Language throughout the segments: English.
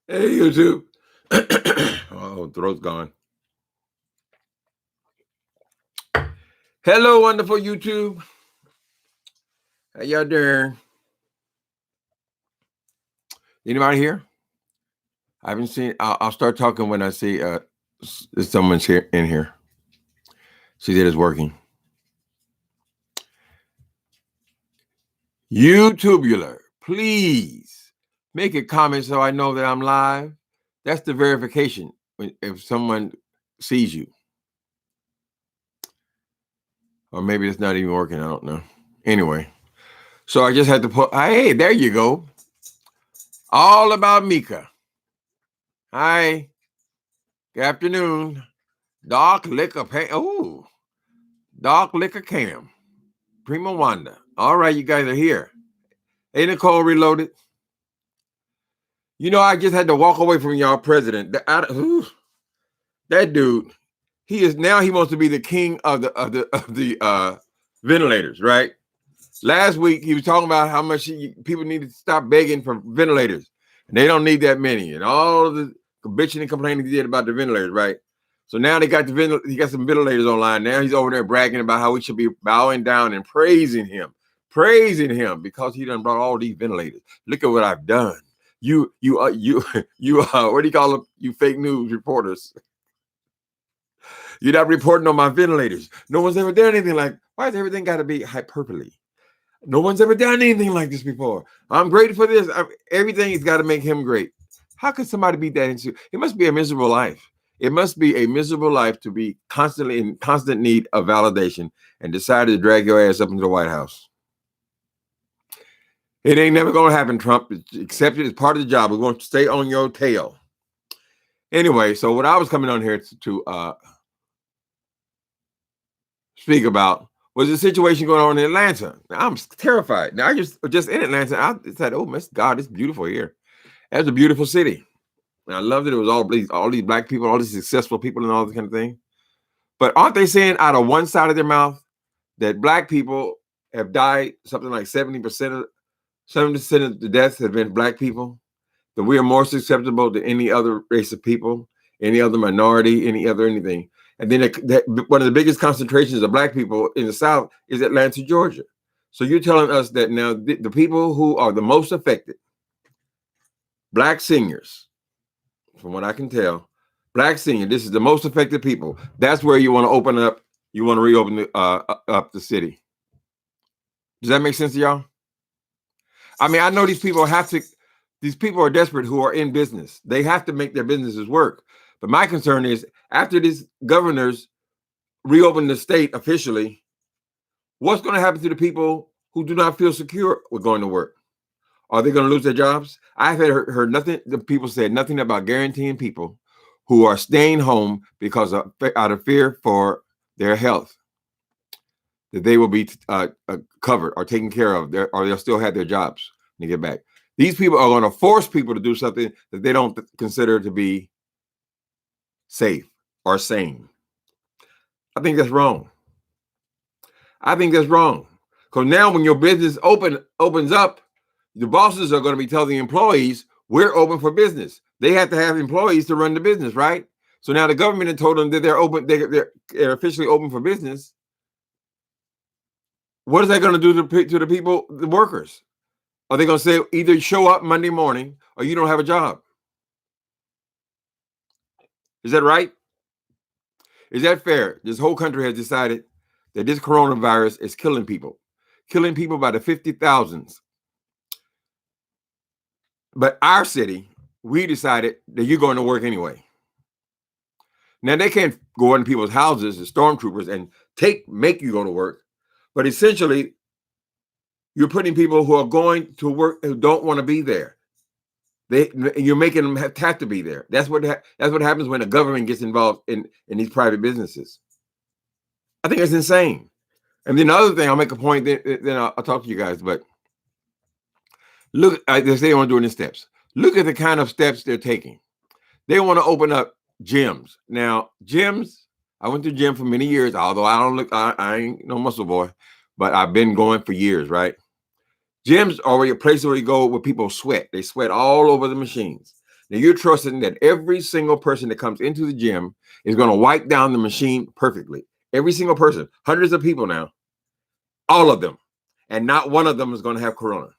Hey, YouTube. Oh, throat's gone. Hello, wonderful YouTube. How y'all doing? Anybody here? I haven't seen. I'll start talking when I see someone's here in here. See that it's working. YouTubular, please make a comment so I know that I'm live. That's the verification if someone sees you. Or maybe it's not even working. I don't know. Anyway, so I just had to put. Hey, there you go. All about Mika. Hi. Good afternoon. Dark Liquor Pay. Oh, Dark Liquor Cam. Prima Wanda. All right, you guys are here. Hey, Nicole Reloaded. You know, I just had to walk away from y'all president. That dude, he wants to be the king of the ventilators, right? Last week he was talking about how much people need to stop begging for ventilators, and they don't need that many, and all the bitching and complaining he did about the ventilators, right? So now he got some ventilators online. Now he's over there bragging about how we should be bowing down and praising him because he done brought all these ventilators. Look at what I've done. You what do you call them? You fake news reporters. You're not reporting on my ventilators. No one's ever done anything like. Why has everything got to be hyperbole? No one's ever done anything like this before. I'm great for this. Everything has got to make him great. How could somebody be that into? It must be a miserable life. It must be a miserable life to be constantly in constant need of validation and decide to drag your ass up into the White House. It ain't never going to happen, Trump. Accept it as part of the job. We're going to stay on your tail. Anyway, so what I was coming on here to speak about was the situation going on in Atlanta. Now, I'm terrified. Now, I just in Atlanta, I said, oh, my God, it's beautiful here. That's a beautiful city. And I loved it. It was all these black people, all these successful people and all this kind of thing. But aren't they saying out of one side of their mouth that black people have died, something like 70% of the deaths have been black people, that we are more susceptible to any other race of people, any other minority, any other anything. And then one of the biggest concentrations of black people in the South is Atlanta, Georgia. So you're telling us that now the people who are the most affected, black seniors, from what I can tell, black senior, this is the most affected people. That's where you want to open up. You want to reopen up the city. Does that make sense to y'all? I mean, I know these people are desperate who are in business. They have to make their businesses work. But my concern is after these governors reopen the state officially, what's going to happen to the people who do not feel secure with going to work? Are they going to lose their jobs? I've heard nothing. The people said nothing about guaranteeing people who are staying home because out of fear for their health, that they will be covered or taken care of, or they'll still have their jobs when they get back. These people are going to force people to do something that they don't consider to be safe or sane. I think that's wrong. Because now when your business opens up, the bosses are going to be telling the employees, we're open for business. They have to have employees to run the business, right? So now the government had told them that they're open, they're officially open for business. What is that going to do to the people, the workers? Are they going to say either show up Monday morning or you don't have a job? Is that right? Is that fair? This whole country has decided that this coronavirus is killing people by the 50,000s. But our city, we decided that you're going to work anyway. Now, they can't go into people's houses, the stormtroopers, and make you go to work. But essentially, you're putting people who are going to work who don't want to be there. You're making them have to be there. That's what happens when the government gets involved in these private businesses. I think it's insane. And then the other thing, I'll make a point, then I'll talk to you guys. But look, they say they want to do it in steps. Look at the kind of steps they're taking. They want to open up gyms. Now, gyms, I went to gym for many years, although I ain't no muscle boy. but I've been going for years, right? Gyms are a place where you go where people sweat. They sweat all over the machines. Now you're trusting that every single person that comes into the gym is going to wipe down the machine perfectly. Every single person, hundreds of people now, all of them, and not one of them is going to have corona.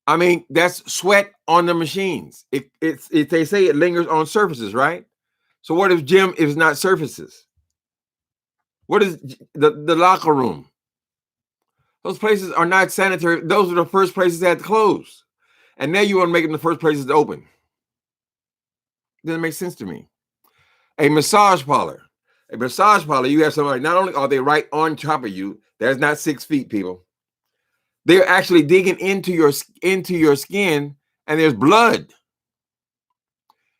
I mean, that's sweat on the machines. They say it lingers on surfaces, right? So what if gym is not surfaces? What is the locker room? Those places are not sanitary. Those are the first places that had to close. And now you want to make them the first places to open. Doesn't make sense to me. A massage parlor. A massage parlor, you have somebody, not only are they right on top of you, that's not 6 feet, people. They're actually digging into your skin, and there's blood.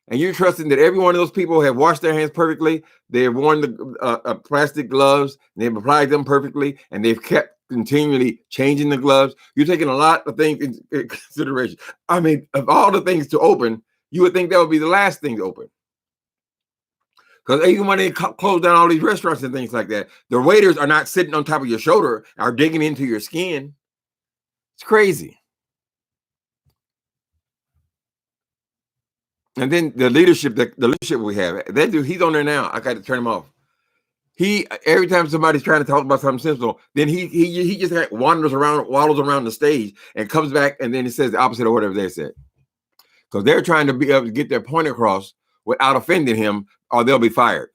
And you're trusting that every one of those people have washed their hands perfectly. They've worn the plastic gloves, and they've applied them perfectly, and they've kept continually changing the gloves. You're taking a lot of things into consideration. I mean, of all the things to open, you would think that would be the last thing to open. Because even when they close down all these restaurants and things like that, the waiters are not sitting on top of your shoulder, are digging into your skin. It's crazy. And then the leadership we have, that dude, he's on there now. I got to turn him off. Every time somebody's trying to talk about something sensible, then he just waddles around the stage and comes back, and then he says the opposite of whatever they said. Because they're trying to be able to get their point across without offending him, or they'll be fired.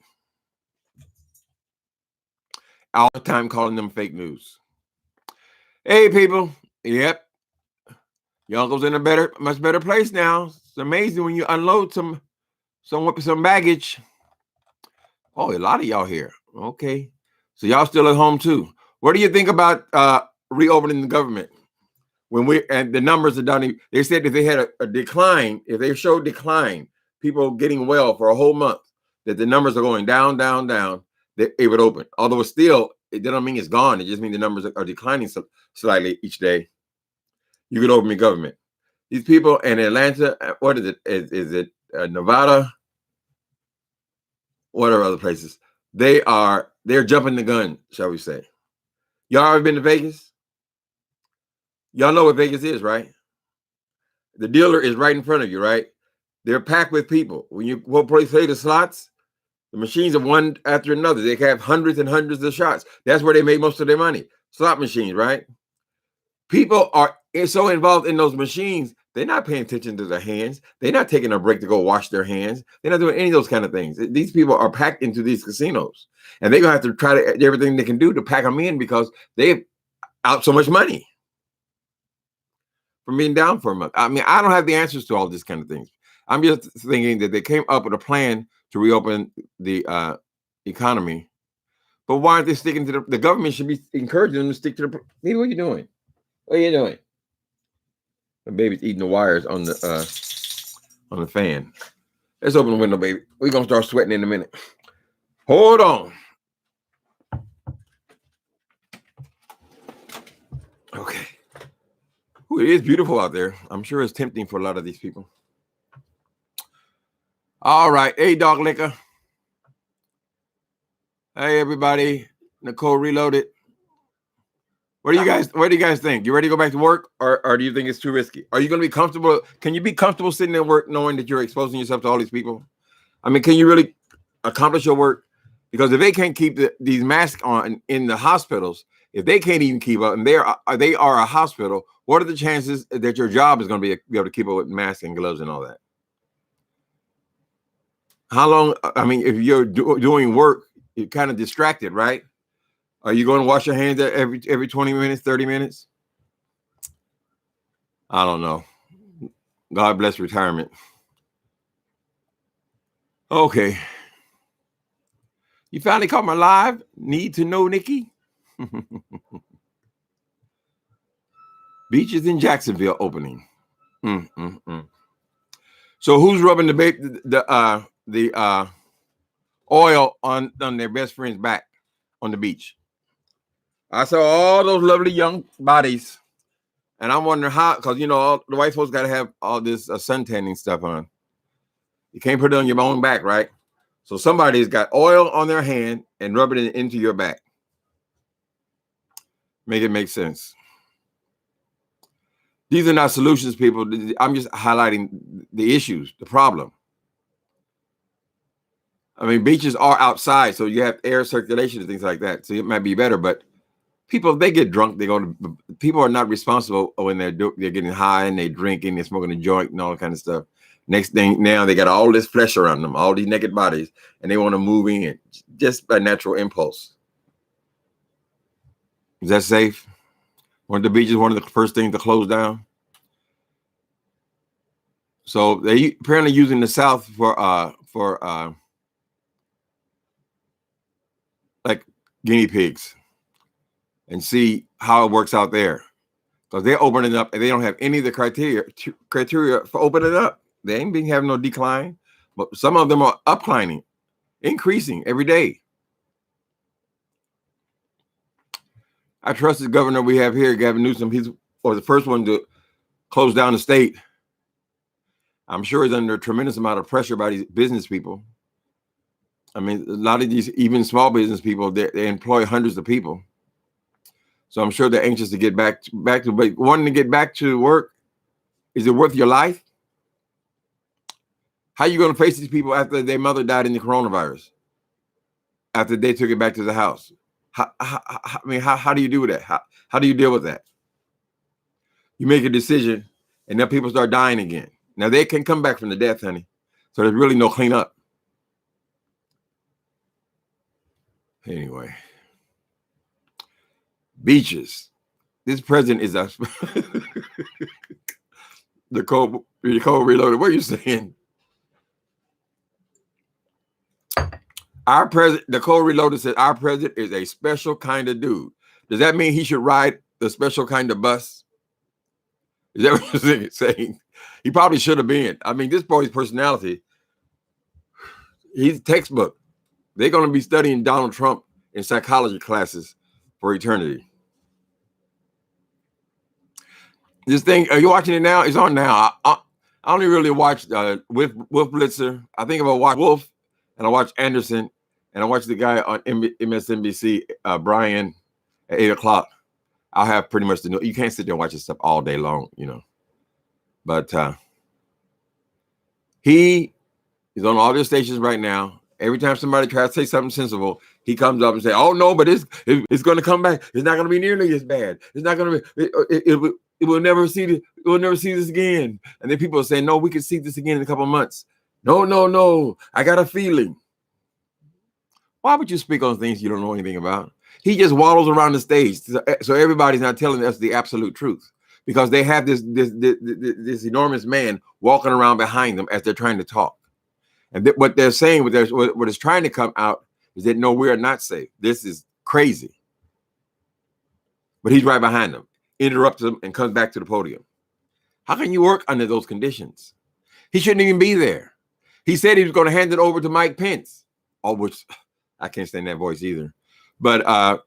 All the time calling them fake news. Hey, people. Yep. Your uncle's in a much better place now. It's amazing when you unload some baggage. Oh, a lot of y'all here. Okay. So y'all still at home too. What do you think about reopening the government? And the numbers are down. They said if they had a decline, if they showed decline, people getting well for a whole month, that the numbers are going down, down, down, that it would open. Although it doesn't mean it's gone. It just means the numbers are declining slightly each day. You could open the government. These people in Atlanta, what is it? Is it Nevada? What are other places? They're jumping the gun, shall we say. Y'all ever been to Vegas? Y'all know what Vegas is, right? The dealer is right in front of you, right? They're packed with people. When you play the slots, the machines are one after another. They have hundreds and hundreds of shots. That's where they make most of their money. Slot machines, right? People are so involved in those machines, they're not paying attention to their hands. They're not taking a break to go wash their hands. They're not doing any of those kind of things. These people are packed into these casinos, and they're going to have to try everything they can do to pack them in because they've out so much money from being down for a month. I mean, I don't have the answers to all these kind of things. I'm just thinking that they came up with a plan to reopen the economy. But why aren't they sticking to the government should be encouraging them to stick to hey, what are you doing? What are you doing? The baby's eating the wires on the fan. Let's open the window, baby. We're going to start sweating in a minute. Hold on. Okay. Ooh, it is beautiful out there. I'm sure it's tempting for a lot of these people. All right. Hey, Dog Liquor. Hey, everybody. Nicole Reloaded. What do you guys think? You ready to go back to work, or do you think it's too risky? Are you going to be comfortable? Can you be comfortable sitting at work knowing that you're exposing yourself to all these people? I mean, can you really accomplish your work? Because if they can't keep these masks on in the hospitals, if they can't even keep up, and they are a hospital, what are the chances that your job is going to be able to keep up with masks and gloves and all that? How long? I mean, if you're doing work, you're kind of distracted, right? Are you going to wash your hands every 20 minutes, 30 minutes? I don't know. God bless retirement. Okay. You finally caught my live? Need to know, Nikki? Beaches in Jacksonville opening. So who's rubbing the oil on their best friend's back on the beach? I saw all those lovely young bodies, and I'm wondering how, because all the white folks got to have all this sun tanning stuff on. You can't put it on your own back, right? So somebody's got oil on their hand and rubbing it into your back. Make it make sense. These are not solutions, people. I'm just highlighting the issues, the problem. I mean, beaches are outside, so you have air circulation and things like that. So it might be better, but people, they get drunk. People are not responsible when they're getting high and they're drinking, they're smoking a joint and all that kind of stuff. Next thing, now they got all this flesh around them, all these naked bodies, and they want to move in just by natural impulse. Is that safe? One of the beaches, one of the first things to close down. So they apparently using the South for like guinea pigs and see how it works out there, because they're opening up and they don't have any of the criteria for opening up. They ain't been having no decline, but some of them are upclimbing, increasing every day. I trust the governor we have here, Gavin Newsom. He's the first one to close down the state. I'm sure he's under a tremendous amount of pressure by these business people. I mean, a lot of these, even small business people, they employ hundreds of people. So I'm sure they're anxious to get back to, but wanting to get back to work, is it worth your life? How are you going to face these people after their mother died in the coronavirus? After they took it back to the house? How do you do that? How do you deal with that? You make a decision and then people start dying again. Now they can come back from the death, honey. So there's really no cleanup. Anyway. Beaches. This president is a the code reloaded. What are you saying? Our president, the code reloaded, said our president is a special kind of dude. Does that mean he should ride the special kind of bus? Is that what you're saying? He probably should have been. I mean, this boy's personality, he's textbook. They're going to be studying Donald Trump in psychology classes for eternity. This thing, are you watching it now? It's on now. I only really watched Wolf Blitzer. I think if I watch Wolf and I watch Anderson and I watch the guy on MSNBC, Brian, at 8 o'clock, I'll have pretty much the news. You can't sit there and watch this stuff all day long, you know. But he is on all their stations right now. Every time somebody tries to say something sensible, he comes up and say, "Oh no, but it's going to come back. It's not going to be nearly as bad. It's not going to be. It will never see this. We'll never see this again." And then people are saying, "No, we can see this again in a couple of months." No. I got a feeling. Why would you speak on things you don't know anything about? He just waddles around the stage, so everybody's not telling us the absolute truth, because they have this enormous man walking around behind them as they're trying to talk. And what they're saying, what is trying to come out is that, no, we are not safe. This is crazy. But he's right behind them, interrupts them, and comes back to the podium. How can you work under those conditions? He shouldn't even be there. He said he was going to hand it over to Mike Pence, which I can't stand that voice either. But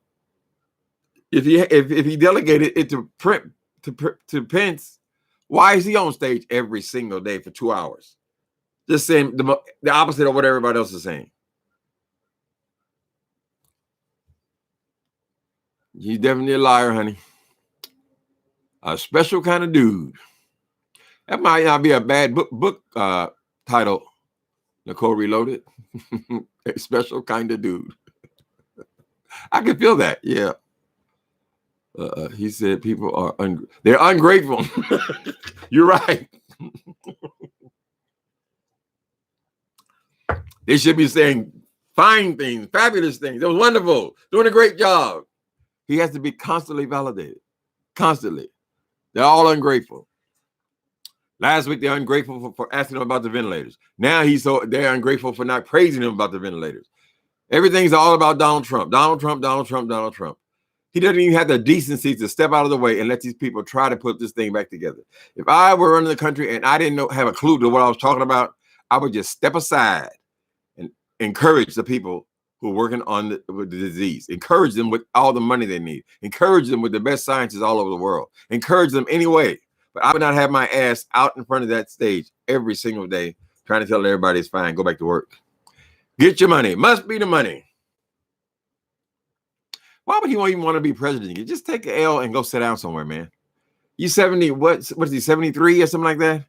if he delegated it to Pence, why is he on stage every single day for 2 hours? Just saying the opposite of what everybody else is saying. He's definitely a liar, honey. A special kind of dude. That might not be a bad book title, Nicole Reloaded. A special kind of dude. I can feel that, yeah. He said people are they're ungrateful. You're right. They should be saying fine things, fabulous things. It was wonderful, doing a great job. He has to be constantly validated, constantly. They're all ungrateful. Last week, they're ungrateful for asking him about the ventilators. Now they're ungrateful for not praising him about the ventilators. Everything's all about Donald Trump. Donald Trump. He doesn't even have the decency to step out of the way and let these people try to put this thing back together. If I were running the country and I didn't have a clue to what I was talking about, I would just step aside and encourage the people who are working on with the disease. Encourage them with all the money they need. Encourage them with the best scientists all over the world. Encourage them anyway. But I would not have my ass out in front of that stage every single day trying to tell everybody it's fine. Go back to work. Get your money. Must be the money. Why would he even want to be president? You just take an L and go sit down somewhere, man. You 70, what's he, 73 or something like that?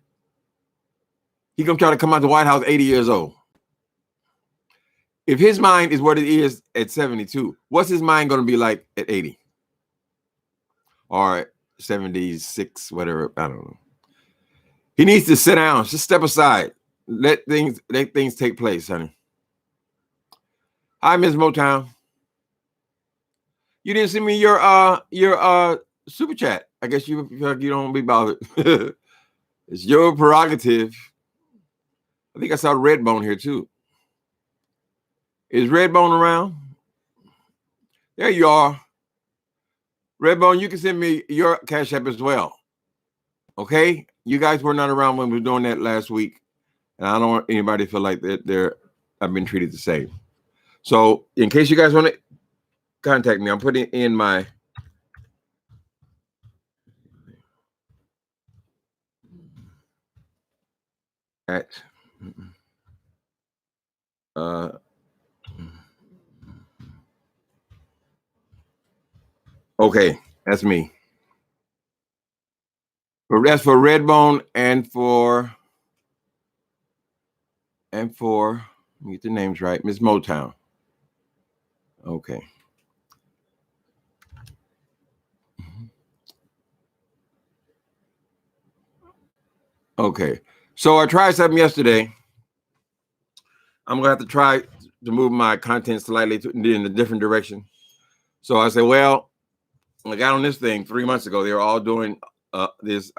He gonna try to come out the White House 80 years old. If his mind is what it is at 72, what's his mind gonna be like at 80? Or 76, whatever, I don't know. He needs to sit down, just step aside. Let things take place, honey. Hi, Miss Motown. You didn't send me your super chat. I guess you feel like you don't be bothered. It's your prerogative. I think I saw Redbone here too. Is Redbone around? There you are. Redbone, you can send me your Cash App as well. Okay? You guys were not around when we were doing that last week. And I don't want anybody to feel like I've been treated the same. So in case you guys want to contact me, I'm putting in my okay, that's me. That's for Redbone and for let me get the names right, Miss Motown. Okay. Okay. So I tried something yesterday. I'm gonna have to try to move my content slightly in a different direction. So I said, well, I got on this thing 3 months ago. They were all doing this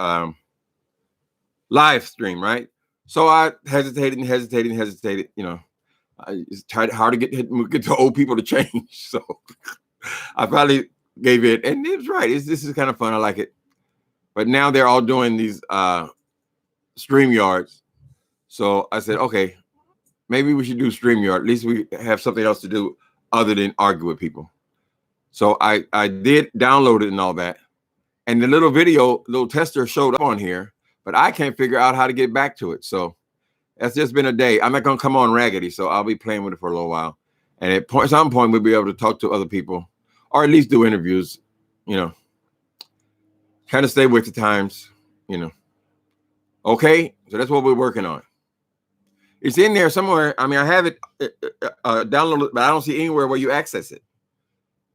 live stream, right? So I hesitated. You know, it's hard to get to old people to change. So I finally gave it, and it was right. This is kind of fun. I like it. But now they're all doing these StreamYards. So I said, okay, maybe we should do StreamYard. At least we have something else to do other than argue with people. So I did download it and all that. And the little tester showed up on here, but I can't figure out how to get back to it. So that's just been a day. I'm not going to come on raggedy, so I'll be playing with it for a little while. And at some point, we'll be able to talk to other people or at least do interviews, you know, kind of stay with the times, you know. Okay, so that's what we're working on. It's in there somewhere. I mean, I have it downloaded, but I don't see anywhere where you access it.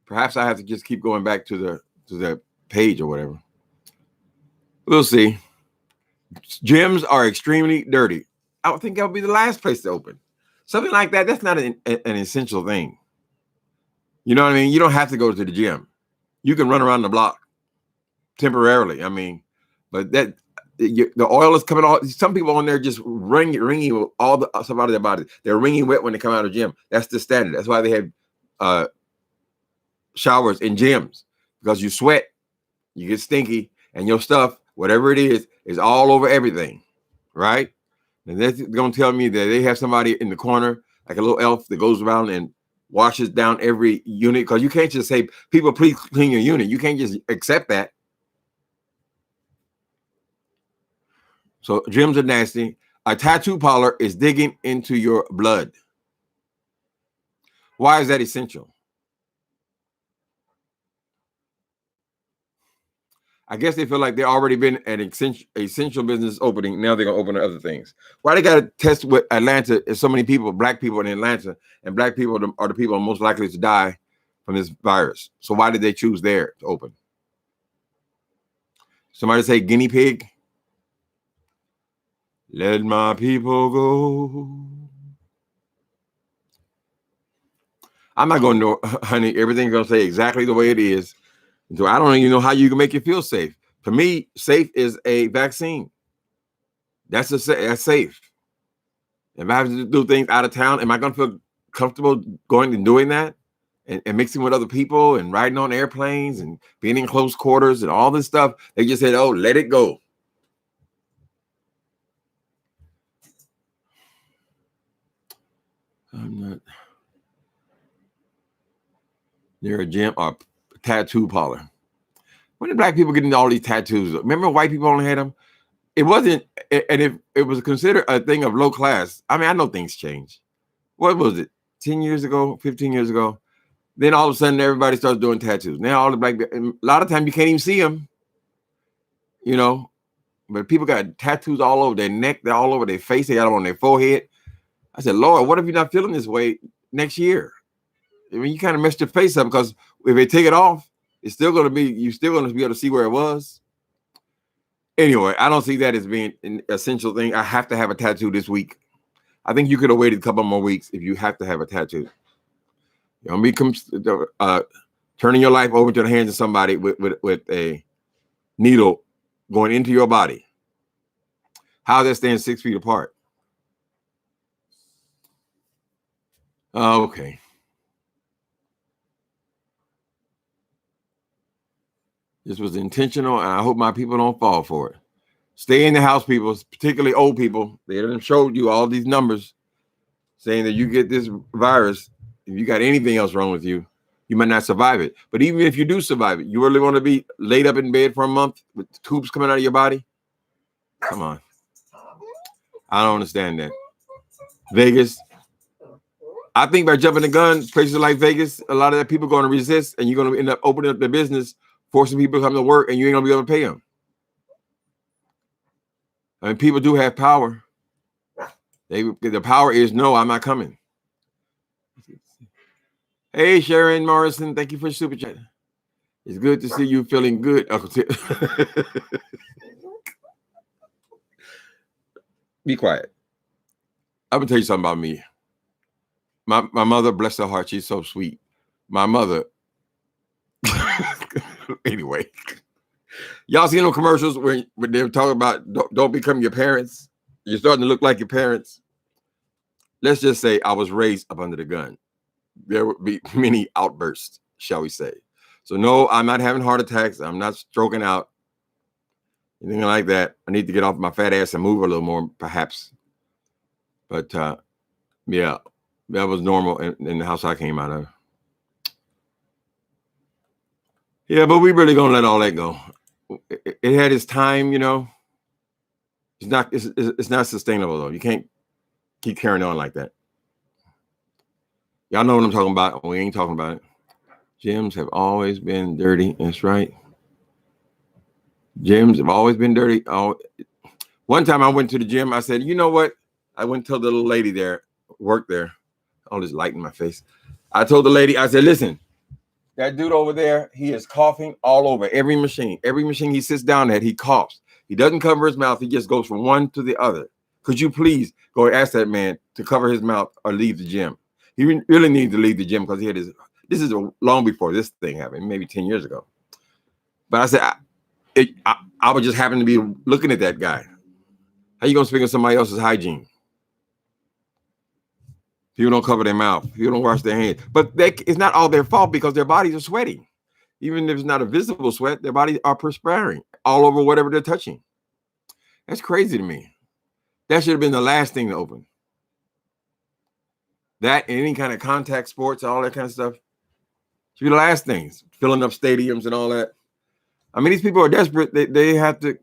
Perhaps I have to just keep going back to the page or whatever. We'll see. Gyms are extremely dirty. I would think that would be the last place to open. Something like that. That's not an essential thing. You know what I mean? You don't have to go to the gym. You can run around the block temporarily. I mean, but the oil is coming off. Some people on there just wringing all the stuff out of their body. They're wringing wet when they come out of the gym. That's the standard. That's why they have showers in gyms, because you sweat, you get stinky, and your stuff, whatever it is all over everything, right? And they're going to tell me that they have somebody in the corner, like a little elf that goes around and washes down every unit, because you can't just say, people, please clean your unit. You can't just accept that. So gyms are nasty. A tattoo parlor is digging into your blood. Why is that essential? I guess they feel like they've already been an essential business opening. Now they're going to open other things. Why they got to test with Atlanta is so many people, black people in Atlanta, and black people are the people most likely to die from this virus. So why did they choose there to open? Somebody say guinea pig. Let my people go. I'm not going to, honey, everything's going to say exactly the way it is. So I don't even know how you can make you feel safe. For me, safe is a vaccine. That's safe. If I have to do things out of town, am I going to feel comfortable going and doing that and mixing with other people and riding on airplanes and being in close quarters and all this stuff? They just said, oh, let it go. I'm not near a gym or tattoo parlor. When did black people get into all these tattoos? Remember white people only had them? It wasn't, and if it was considered a thing of low class, I mean, I know things change. What was it? 10 years ago, 15 years ago? Then all of a sudden, everybody starts doing tattoos. Now all the black, a lot of times you can't even see them, you know. But people got tattoos all over their neck, they're all over their face, they got them on their forehead. I said, Lord, what if you're not feeling this way next year? I mean, you kind of messed your face up, because if they take it off, it's still going to be, you're still going to be able to see where it was. Anyway, I don't see that as being an essential thing. I have to have a tattoo this week. I think you could have waited a couple more weeks if you have to have a tattoo. You know, become turning your life over to the hands of somebody with a needle going into your body. How does that stand 6 feet apart? Okay. This was intentional, and I hope my people don't fall for it. Stay in the house, people, particularly old people. They done showed you all these numbers saying that you get this virus. If you got anything else wrong with you, you might not survive it. But even if you do survive it, you really want to be laid up in bed for a month with tubes coming out of your body? Come on. I don't understand that. Vegas. I think by jumping the gun, places like Vegas, a lot of that people are going to resist, and you're going to end up opening up their business, forcing people to come to work, and you ain't going to be able to pay them. I mean, people do have power. The power is, no, I'm not coming. Hey, Sharon Morrison, thank you for the super chat. It's good to see you feeling good, Uncle Tim. Be quiet. I'm gonna tell you something about me. My mother, bless her heart, she's so sweet. My mother. Anyway, y'all seen those commercials when they're talking about don't become your parents. You're starting to look like your parents. Let's just say I was raised up under the gun. There would be many outbursts, shall we say. So no, I'm not having heart attacks. I'm not stroking out. Anything like that. I need to get off my fat ass and move a little more, perhaps. But yeah, that was normal in the house I came out of. Yeah, but we really gonna let all that go. It had its time, you know. It's not sustainable though. You can't keep carrying on like that. Y'all know what I'm talking about. We ain't talking about it. Gyms have always been dirty. That's right. Gyms have always been dirty. One time I went to the gym. I said, you know what? I went to the little lady there, worked there. All this light in my face. I told the lady, I said, listen, that dude over there, he is coughing all over every machine. Every machine he sits down at, he coughs. He doesn't cover his mouth. He just goes from one to the other. Could you please go ask that man to cover his mouth or leave the gym? He really needs to leave the gym because he had this is long before this thing happened, maybe 10 years ago. But I said, I would just happen to be looking at that guy. How you going to speak of somebody else's hygiene? People don't cover their mouth. People don't wash their hands. But it's not all their fault because their bodies are sweating. Even if it's not a visible sweat, their bodies are perspiring all over whatever they're touching. That's crazy to me. That should have been the last thing to open. That and any kind of contact sports, all that kind of stuff should be the last things. Filling up stadiums and all that. I mean, these people are desperate. They have to.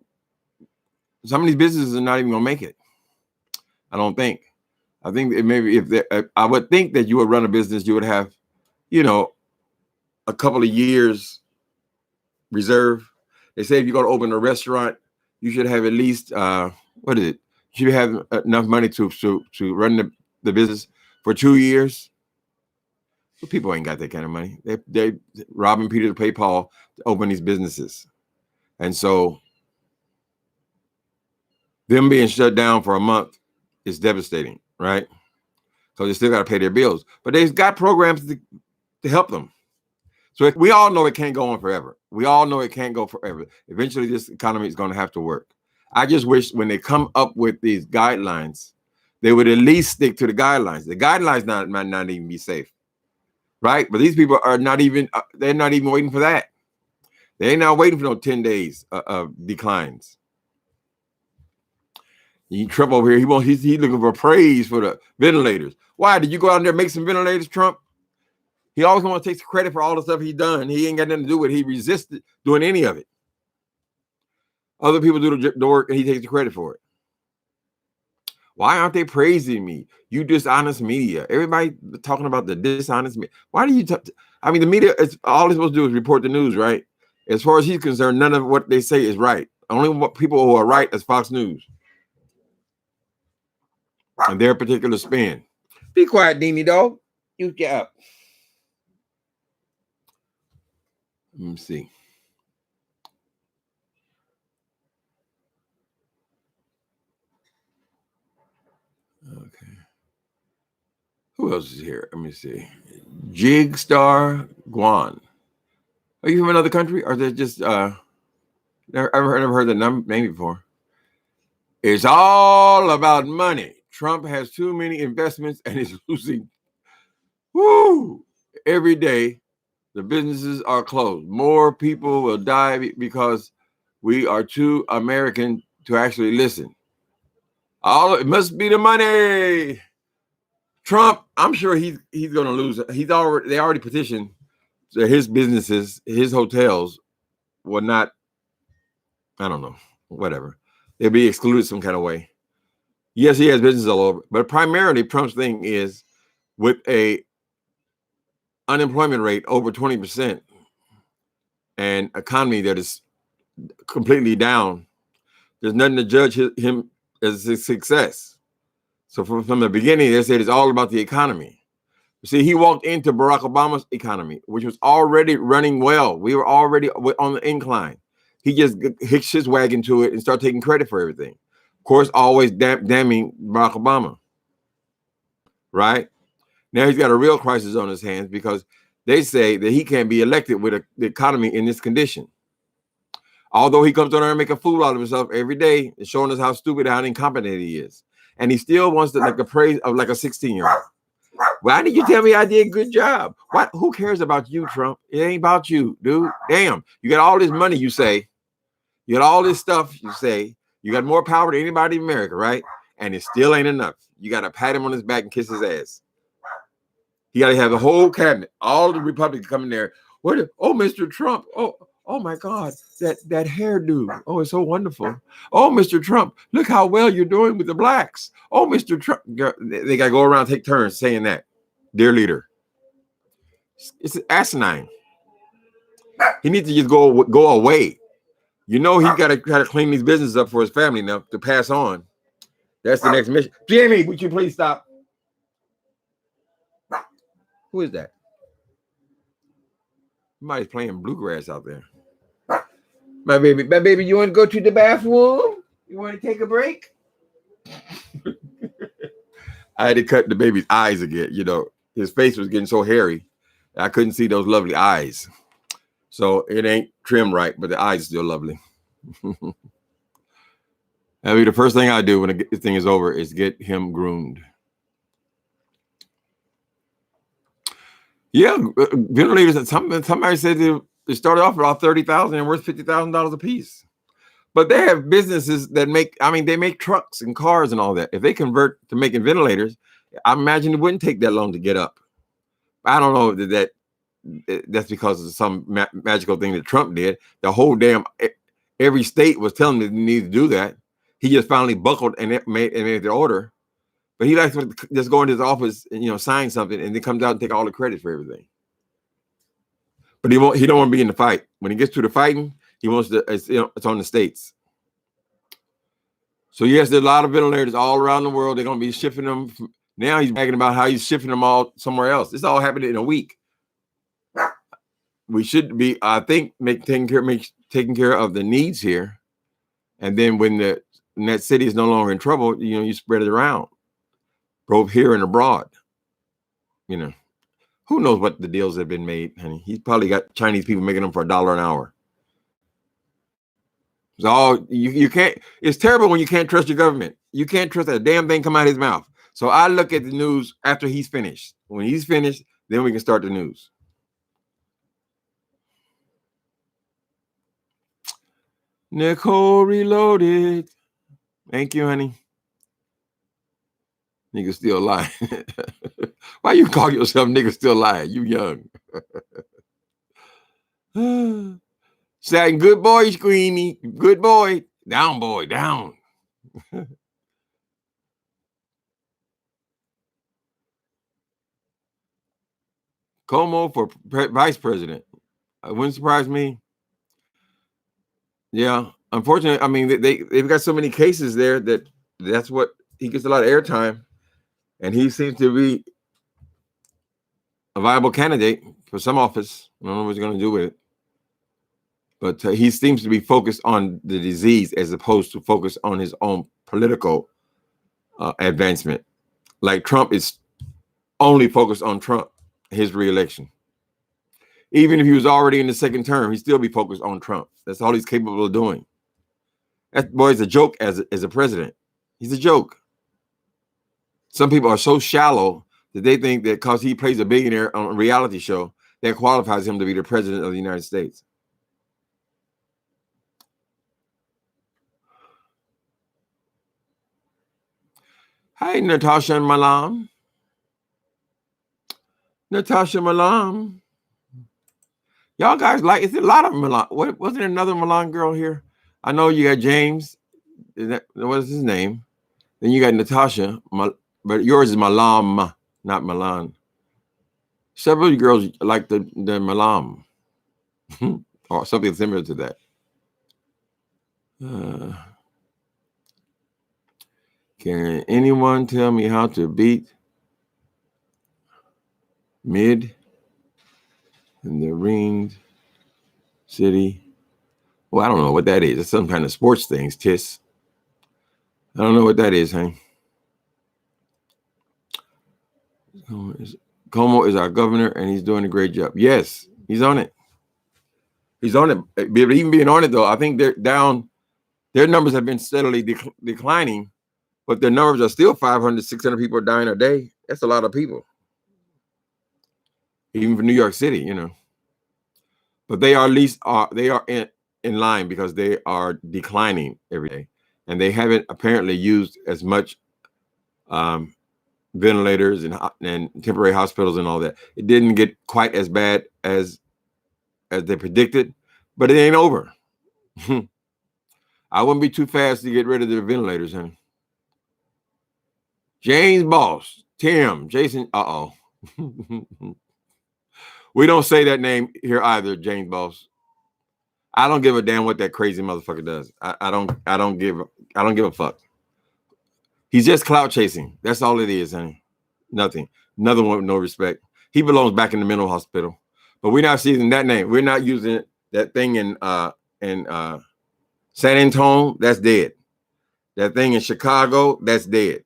Some of these businesses are not even going to make it. I don't think. I think maybe I would think that you would run a business, you would have, you know, a couple of years reserve. They say if you're going to open a restaurant, you should have at least what is it? You should have enough money to run the business for 2 years. But people ain't got that kind of money. They robbing Peter to pay Paul to open these businesses, and so them being shut down for a month is devastating. Right? So they still got to pay their bills, but they've got programs to help them. So we all know it can't go on forever. We all know it can't go forever. Eventually, this economy is going to have to work. I just wish when they come up with these guidelines, they would at least stick to the guidelines. The guidelines might not even be safe, right? But these people are not even, they're not even waiting for that. They ain't not waiting for no 10 days of declines. Trump over here, he's looking for praise for the ventilators. Why? Did you go out there and make some ventilators, Trump? He always wants to take credit for all the stuff he's done. He ain't got nothing to do with it. He resisted doing any of it. Other people do the work and he takes the credit for it. Why aren't they praising me? You dishonest media. Everybody talking about the dishonest media. Why do you I mean, the media is all they're supposed to do is report the news, right? As far as he's concerned, none of what they say is right. Only what people who are right is Fox News and their particular spin. Be quiet, Deanie dog. You get up. Let me see. Okay. Who else is here? Let me see. Jigstar Guan. Are you from another country? Or is it just never heard the name before? It's all about money. Trump has too many investments and is losing. Woo! Every day, the businesses are closed. More people will die because we are too American to actually listen. It must be the money. Trump, I'm sure he's going to lose. They already petitioned that his businesses, his hotels, will not. I don't know, whatever. They'll be excluded some kind of way. Yes, he has business all over, but primarily Trump's thing is with a unemployment rate over 20% and economy that is completely down. There's nothing to judge him as a success. So from the beginning, they said it's all about the economy. See, he walked into Barack Obama's economy, which was already running well. We were already on the incline. He just hitched his wagon to it and started taking credit for everything. Of course, always damning Barack Obama. Right? Now he's got a real crisis on his hands because they say that he can't be elected with the economy in this condition. Although he comes on there and make a fool out of himself every day, and showing us how stupid, how incompetent he is. And he still wants to like the praise of like a 16-year-old. Why did you tell me I did a good job? What? Who cares about you, Trump? It ain't about you, dude. Damn, you got all this money, you say. You got all this stuff, you say. You got more power than anybody in America, right? And it still ain't enough. You got to pat him on his back and kiss his ass. He got to have the whole cabinet, all the Republicans coming there. Oh, Mr. Trump. Oh my God, that hairdo. Oh, it's so wonderful. Oh, Mr. Trump, look how well you're doing with the blacks. Oh, Mr. Trump. They got to go around, take turns saying that. Dear leader. It's asinine. He needs to just go away. You know he's got to try to clean these businesses up for his family now to pass on. That's the next mission. Jamie, would you please stop? Who is that? Somebody's playing bluegrass out there. My baby, you want to go to the bathroom? You want to take a break? I had to cut the baby's eyes again. You know, his face was getting so hairy. I couldn't see those lovely eyes. So it ain't trimmed right, but the eyes are still lovely. That'll be the first thing I do when this thing is over is get him groomed. Yeah, ventilators. Somebody said they started off about $30,000 and worth $50,000 a piece. But they have businesses that they make trucks and cars and all that. If they convert to making ventilators, I imagine it wouldn't take that long to get up. I don't know that's because of some magical thing that Trump did. The whole every state was telling them they need to do that. He just finally buckled and made the order. But he likes to just go into his office and sign something and then comes out and take all the credit for everything. But he don't want to be in the fight. When he gets to the fighting, he wants to. It's on the states. So yes, there's a lot of ventilators all around the world. They're going to be shipping them. Now he's bragging about how he's shipping them all somewhere else. This all happened in a week. We should be, I think, taking care of the needs here, and then when that city is no longer in trouble, you spread it around, both here and abroad. Who knows what the deals have been made, honey? He's probably got Chinese people making them for $1 an hour. So you can't. It's terrible when you can't trust your government. You can't trust that damn thing come out of his mouth. So I look at the news after he's finished. When he's finished, then we can start the news. Nicole Reloaded. Thank you, honey. Nigga still lying. Why you call yourself nigga still lying? You young. Saying good boy, Screamy. Good boy. Down, boy, down. Cuomo for vice president. It wouldn't surprise me. Yeah, unfortunately, I mean they've got so many cases there that's what he gets a lot of airtime, and he seems to be a viable candidate for some office. I don't know what he's going to do with it, but he seems to be focused on the disease as opposed to focus on his own political advancement. Like Trump is only focused on Trump, his reelection. Even if he was already in the second term, he'd still be focused on Trump. That's all he's capable of doing. That boy's a joke as a president. He's a joke. Some people are so shallow that they think that because he plays a billionaire on a reality show, that qualifies him to be the president of the United States. Hi, Natasha and Malam. Natasha Malam. Y'all guys like, it's a lot of Milan. Wasn't there another Milan girl here? I know you got James. What's his name? Then you got Natasha, but yours is Malam, not Milan. Several of you girls like the Malam or something similar to that. Can anyone tell me how to beat mid in the ringed city? Well, I don't know what that is. It's some kind of sports things, Tiss. I don't know what that is, huh? Cuomo is our governor, and he's doing a great job. Yes, he's on it. He's on it. But even being on it, though, I think they're down. Their numbers have been steadily declining, but their numbers are still 500, 600 people are dying a day. That's a lot of people. Even for New York City, you know. But they are at least they are in line because they are declining every day, and they haven't apparently used as much ventilators and temporary hospitals and all that. It didn't get quite as bad as they predicted, but it ain't over. I wouldn't be too fast to get rid of the ventilators, honey. James Boss, Tim, Jason. We don't say that name here either, James Boss. I don't give a damn what that crazy motherfucker does. I don't give a fuck. He's just clout chasing. That's all it is, honey. Nothing. Another one with no respect. He belongs back in the mental hospital. But we're not using that name. We're not using that thing in San Antonio. That's dead. That thing in Chicago. That's dead.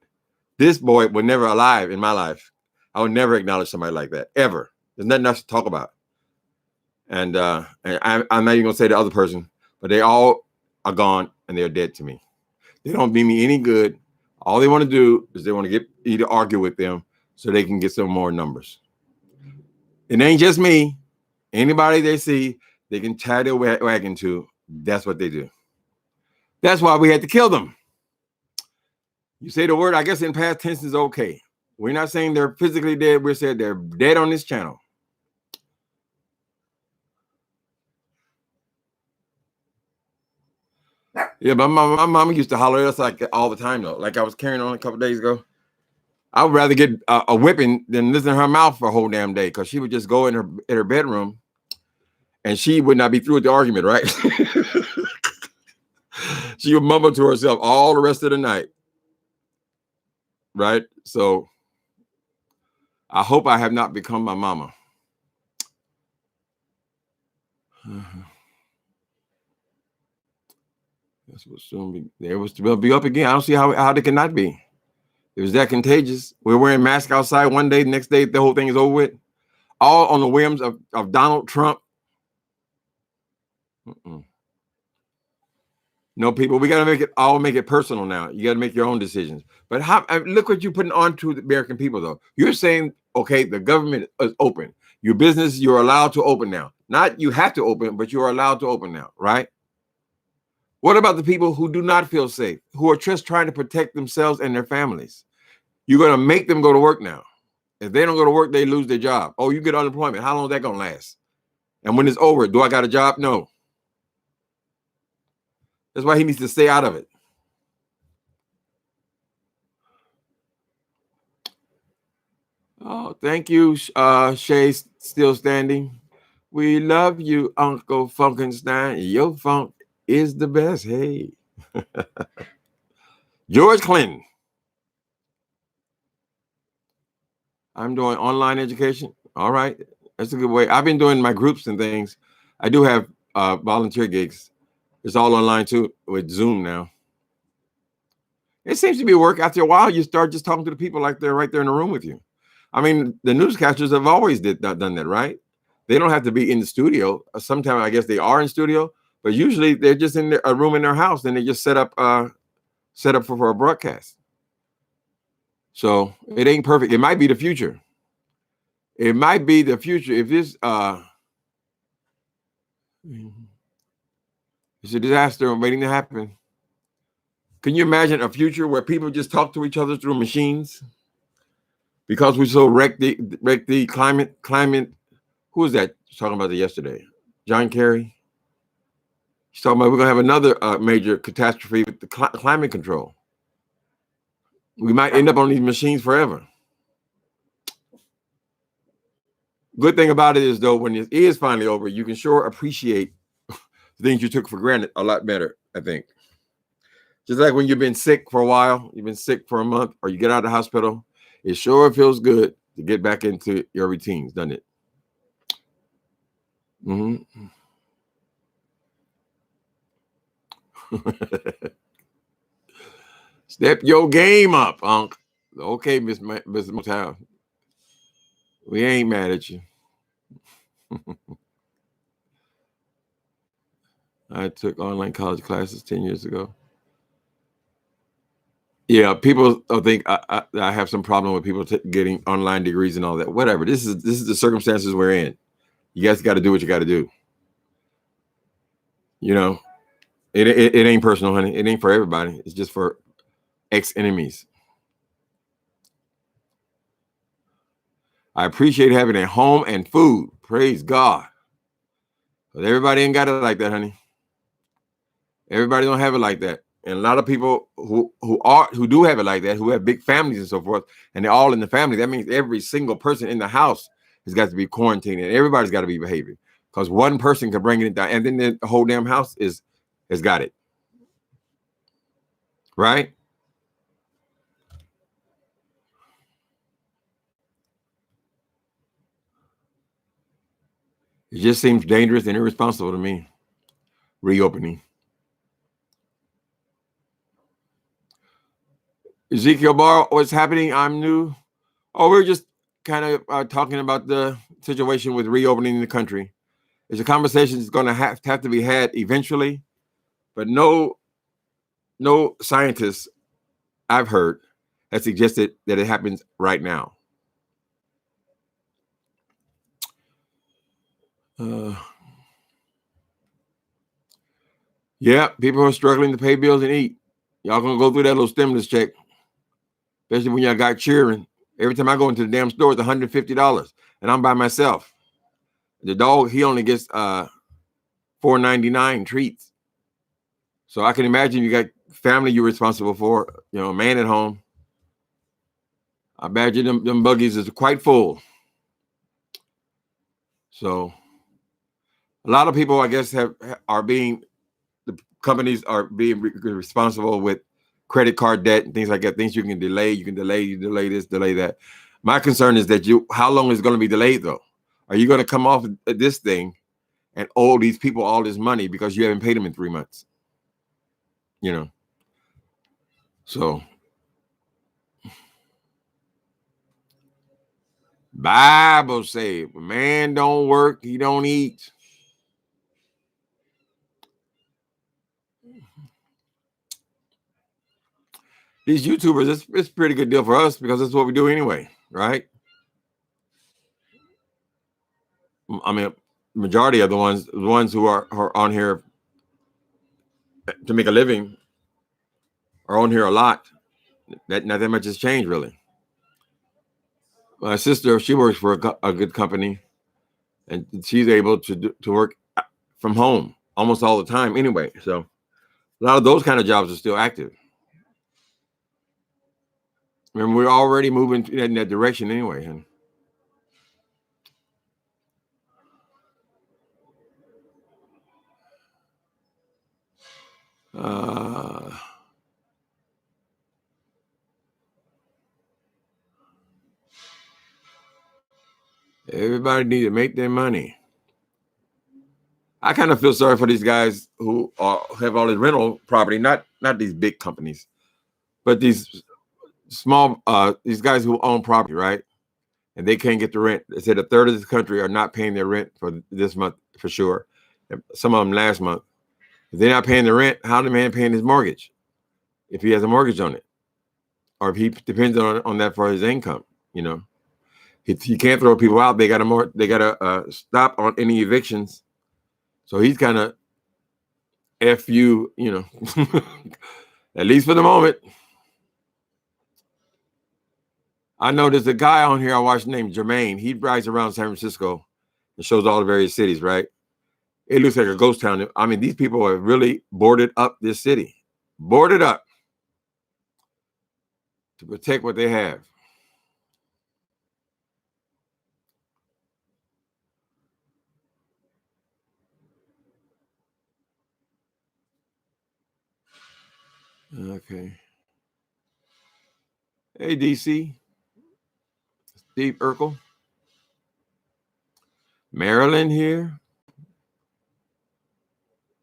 This boy was never alive in my life. I would never acknowledge somebody like that ever. There's nothing else to talk about. And I'm not even gonna say the other person, but they all are gone and they're dead to me. They don't mean me any good. All they want to do is they want to get you to argue with them so they can get some more numbers. It ain't just me. Anybody they see, they can tie their wagon to. That's what they do. That's why we had to kill them. You say the word, I guess in past tense is okay. We're not saying they're physically dead. We're saying they're dead on this channel. Yeah, but my mama used to holler at us like all the time, though. Like I was carrying on a couple days ago. I would rather get a whipping than listen to her mouth for a whole damn day, because she would just go in her bedroom and she would not be through with the argument, right? She would mumble to herself all the rest of the night, right? So I hope I have not become my mama. This will soon be. They will be up again. I don't see how they cannot be. It was that contagious. We're wearing masks outside one day, the next day the whole thing is over with. All on the whims of Donald Trump. No, people, we got to make it personal now. You got to make your own decisions. But look what you're putting on to the American people, though. You're saying, okay, the government is open. Your business, you're allowed to open now. Not you have to open, but you're allowed to open now, right? What about the people who do not feel safe, who are just trying to protect themselves and their families? You're going to make them go to work now. If they don't go to work, they lose their job. Oh, you get unemployment. How long is that going to last? And when it's over, do I got a job? No. That's why he needs to stay out of it. Oh, thank you, Shay still standing. We love you, Uncle Funkenstein. Your funk is the best. Hey. George Clinton. I'm doing online education. All right. That's a good way. I've been doing my groups and things. I do have volunteer gigs. It's all online too with Zoom now. It seems to be work. After a while, you start just talking to the people like they're right there in the room with you. I mean, the newscasters have always done that, right? They don't have to be in the studio. Sometimes I guess they are in studio, but usually they're just in a room in their house and they just set up for a broadcast. So it ain't perfect. It might be the future. It might be the future if this it's a disaster waiting to happen. Can you imagine a future where people just talk to each other through machines? Because we so wrecked the climate. Who was that talking about it yesterday? John Kerry. He's talking about we're gonna have another major catastrophe with the climate control. We might end up on these machines forever. Good thing about it is though, when it is finally over, you can sure appreciate things you took for granted a lot better, I think. Just like when you've been sick for a while, you've been sick for a month, or you get out of the hospital, it sure feels good to get back into your routines, doesn't it? Mm-hmm. Step your game up, Unc. Okay, Miss Motown. We ain't mad at you. I took online college classes 10 years ago. Yeah, people think I have some problem with people getting online degrees and all that. Whatever. This is the circumstances we're in. You guys got to do what you got to do. You know, it ain't personal, honey. It ain't for everybody. It's just for ex-enemies. I appreciate having a home and food. Praise God. But everybody ain't got it like that, honey. Everybody don't have it like that. And a lot of people who do have it like that, who have big families and so forth, and they're all in the family, that means every single person in the house has got to be quarantined, and everybody's got to be behaving, because one person can bring it down, and then the whole damn house has got it. Right? It just seems dangerous and irresponsible to me. Reopening. Ezekiel Bar, what's happening? I'm new. Oh, we're just kind of talking about the situation with reopening the country. It's a conversation that's going to have to be had eventually, but no scientists I've heard has suggested that it happens right now. Yeah, people are struggling to pay bills and eat. Y'all gonna go through that little stimulus check, especially when y'all got cheering. Every time I go into the damn store, it's $150, and I'm by myself. The dog, he only gets $4.99 treats. So I can imagine you got family you're responsible for, a man at home. I imagine them buggies is quite full. So a lot of people, I guess, the companies are being responsible with credit card debt and things like that. Things you can delay. You delay this, delay that. My concern is that how long is it going to be delayed though? Are you going to come off this thing and owe these people all this money because you haven't paid them in 3 months? So Bible say, if a man don't work, he don't eat. These YouTubers, it's a pretty good deal for us because that's what we do anyway, right? I mean, majority of the ones who are on here to make a living are on here a lot. Not that much has changed, really. My sister, she works for a good company, and she's able to work from home almost all the time anyway. So a lot of those kind of jobs are still active. And we're already moving in that direction anyway. Everybody need to make their money. I kind of feel sorry for these guys who have all this rental property, not these big companies, but these small these guys who own property, right? And they can't get the rent. They said a third of the country are not paying their rent for this month for sure. Some of them last month. If they're not paying the rent, how the man paying his mortgage? If he has a mortgage on it, or if he depends on that for his income, you know, he can't throw people out. They got to stop on any evictions. So he's kind of F you, you know, at least for the moment. I know there's a guy on here I watch named Jermaine. He rides around San Francisco and shows all the various cities, right? It looks like a ghost town. I mean, these people have really boarded up this city, boarded up to protect what they have. Okay. Hey, DC. Steve Urkel. Maryland here.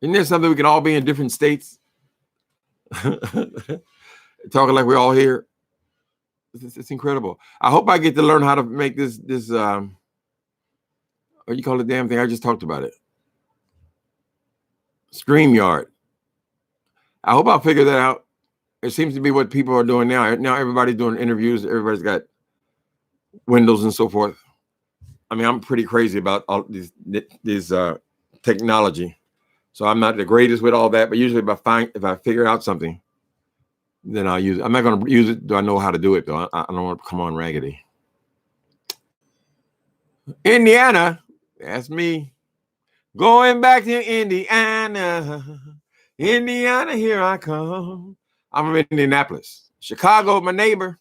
Isn't there something we can all be in different states? Talking like we're all here. It's incredible. I hope I get to learn how to make this what do you call the damn thing? I just talked about it. StreamYard. I hope I'll figure that out. It seems to be what people are doing now. Now everybody's doing interviews. Everybody's got windows and so forth. I mean, I'm pretty crazy about all these technology. So I'm not the greatest with all that, but usually if I figure out something, then I'll use it. I'm not going to use it. Do I know how to do it though? I don't want to come on raggedy. Indiana, that's me. Going back to Indiana. Indiana, here I come. I'm from Indianapolis. Chicago, my neighbor.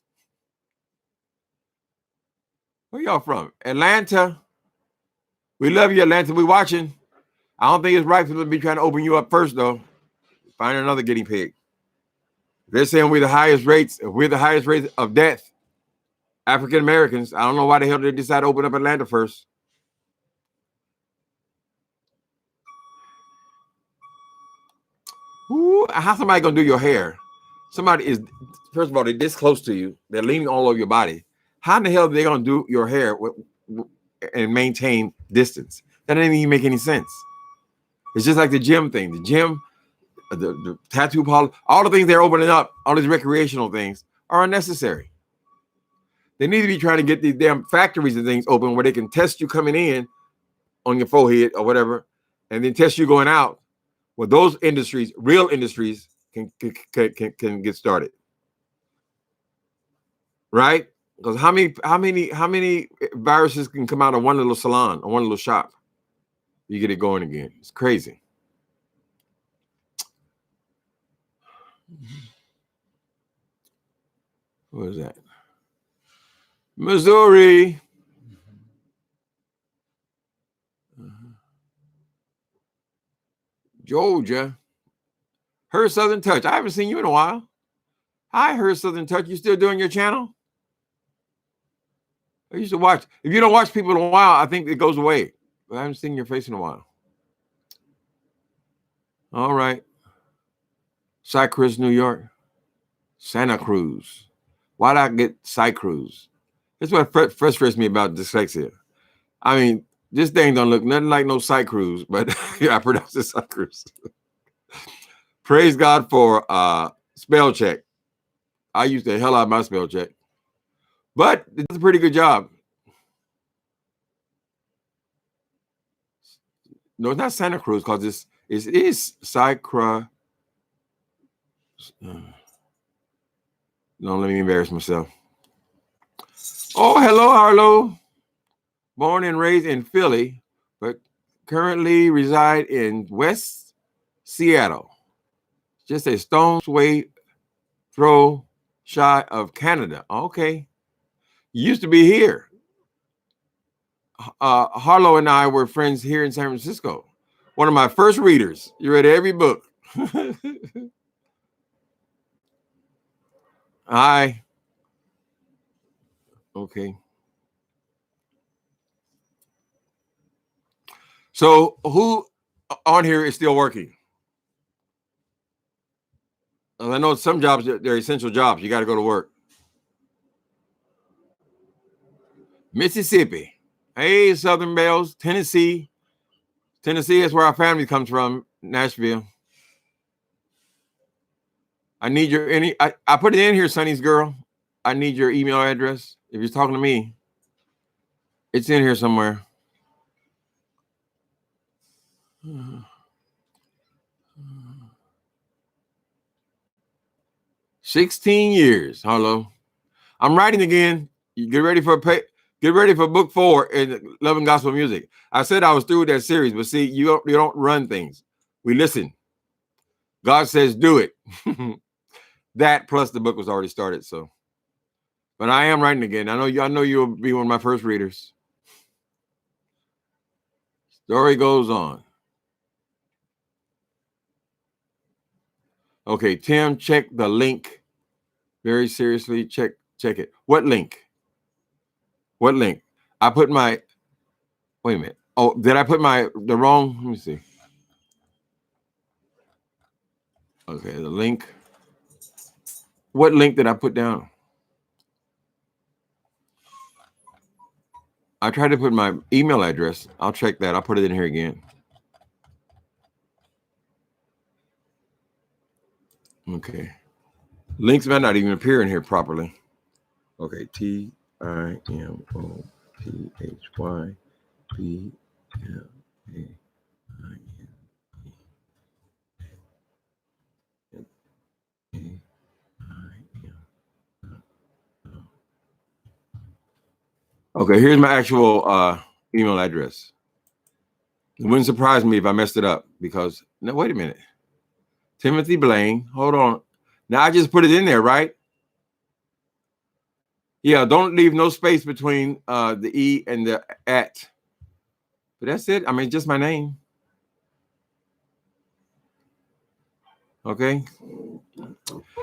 Where y'all from? Atlanta. We love you, Atlanta. We watching. I don't think it's right for them to be trying to open you up first, though. Find another guinea pig. They're saying we're the highest rates of death. African Americans. I don't know why the hell they decided to open up Atlanta first. Ooh, how's somebody gonna do your hair? Somebody is, first of all, they're this close to you. They're leaning all over your body. How in the hell are they gonna do your hair and maintain distance? That doesn't even make any sense. It's just like the gym thing. The gym, the tattoo parlor, all the things they're opening up, all these recreational things are unnecessary. They need to be trying to get these damn factories and things open where they can test you coming in on your forehead or whatever, and then test you going out. Well, those industries, real industries, can get started, right? Because how many viruses can come out of one little salon or one little shop? You get it going again. It's crazy. What is that? Missouri. Georgia. Her Southern Touch. I haven't seen you in a while. Hi, Her Southern Touch. You still doing your channel? I used to watch. If you don't watch people in a while, I think it goes away. But I haven't seen your face in a while. All right. Cypress, New York. Santa Cruz. Why did I get Cyprus? That's what frustrates me about dyslexia. I mean, this thing don't look nothing like no Cyprus, but I pronounce it Cyprus. Praise God for spell check. I used the hell out of my spell check. But it's a pretty good job. No, it's not Santa Cruz because it is Cyprus. No, let me embarrass myself. Oh, hello, Harlow. Born and raised in Philly, but currently reside in West Seattle. Just a stone's throw shy of Canada. Okay. You used to be here. Harlow and I were friends here in San Francisco. One of my first readers. You read every book. Hi. Okay. So who on here is still working? I know some jobs, they're essential jobs. You got to go to work. Mississippi. Hey, Southern Bells. Tennessee. Tennessee is where our family comes from. Nashville. I need your I put it in here, Sonny's girl. I need your email address. If you're talking to me, it's in here somewhere. 16 years. Hello. I'm writing again. You get ready for book 4 in Love and Gospel Music. I said I was through with that series, but see, you don't run things. We listen. God says do it. That plus the book was already started, so. But I am writing again. I know you'll be one of my first readers. Story goes on. Okay, Tim, check the link. Very seriously, check it. What link? What link? I put my, wait a minute. Oh, did I put the wrong? Let me see. Okay, the link. What link did I put down? I tried to put my email address. I'll check that. I'll put it in here again. Okay. Links might not even appear in here properly. Okay, TIMOPHYPLAIN. Okay, here's my actual email address. It wouldn't surprise me if I messed it up because, no, wait a minute. Timothy Blaine, hold on. Now I just put it in there, right? Yeah, don't leave no space between the E and the at. But that's it. I mean, just my name. Okay.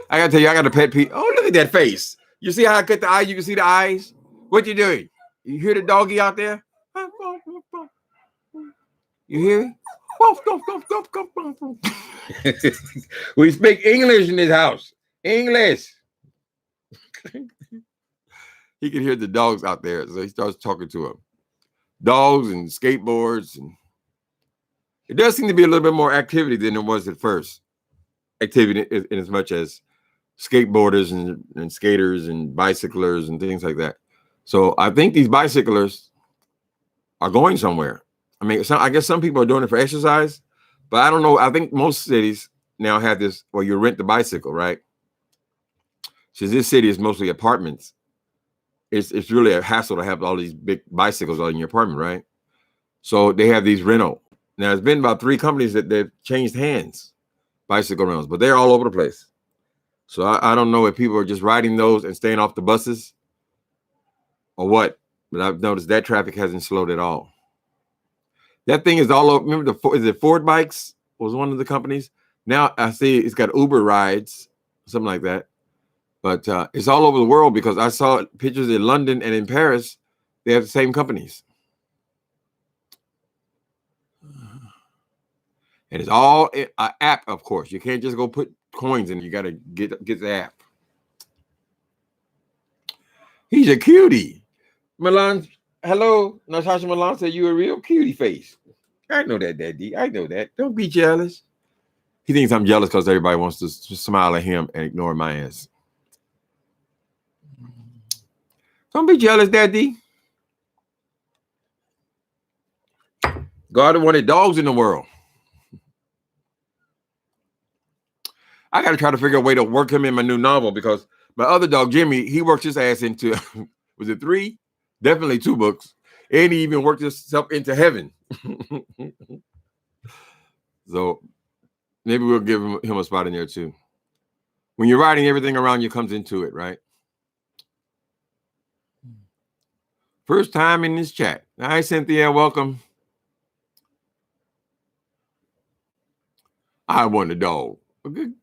I gotta tell you, I got a pet peeve. Oh, look at that face. You see how I cut the eye? You can see the eyes. What you doing? You hear the doggy out there? You hear it? We speak English in this house. English. He can hear the dogs out there, so he starts talking to them. Dogs and skateboards, and it does seem to be a little bit more activity than it was at first. Activity in as much as skateboarders and skaters and bicyclers and things like that. So I think these bicyclers are going somewhere. I mean, I guess some people are doing it for exercise, but I don't know. I think most cities now have this where you rent the bicycle, right? Since this city is mostly apartments, it's really a hassle to have all these big bicycles on your apartment, right? So they have these rental. Now, it's been about 3 companies that they've changed hands, bicycle rentals, but they're all over the place. So I don't know if people are just riding those and staying off the buses or what, but I've noticed that traffic hasn't slowed at all. That thing is all over. Remember is it Ford Bikes was one of the companies? Now I see it's got Uber rides, something like that. But it's all over the world because I saw pictures in London and in Paris. They have the same companies. And it's all an app, of course. You can't just go put coins in. You got to get the app. He's a cutie. Milan, hello. Natasha Milan said you a real cutie face. I know that, Daddy. I know that. Don't be jealous. He thinks I'm jealous because everybody wants to smile at him and ignore my ass. Don't be jealous, Daddy. God wanted dogs in the world. I got to try to figure a way to work him in my new novel because my other dog, Jimmy, he worked his ass into, was it 3? Definitely 2 books. And he even worked himself into heaven. So maybe we'll give him a spot in there too. When you're writing, everything around you comes into it, right? First time in this chat. Hi, Cynthia. Welcome. I want a dog.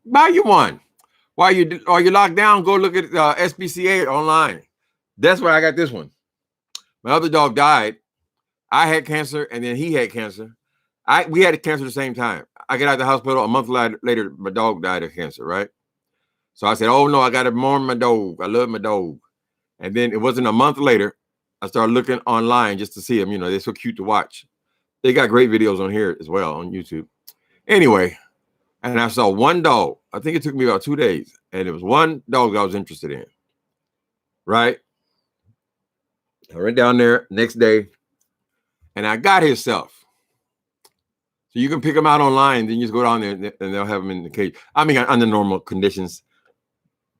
Buy you one. While you locked down, go look at SPCA online. That's where I got this one. My other dog died. I had cancer, and then he had cancer. We had cancer at the same time. I got out of the hospital a month later. My dog died of cancer, right? So I said, "Oh no, I got to mourn my dog. I love my dog." And then it wasn't a month later, I started looking online just to see them. You know, they're so cute to watch. They got great videos on here as well on YouTube. Anyway, and I saw one dog. I think it took me about 2 days, and it was one dog I was interested in. Right? I went down there next day, and I got his stuff. So you can pick them out online. Then you just go down there, and they'll have them in the cage. I mean, under normal conditions.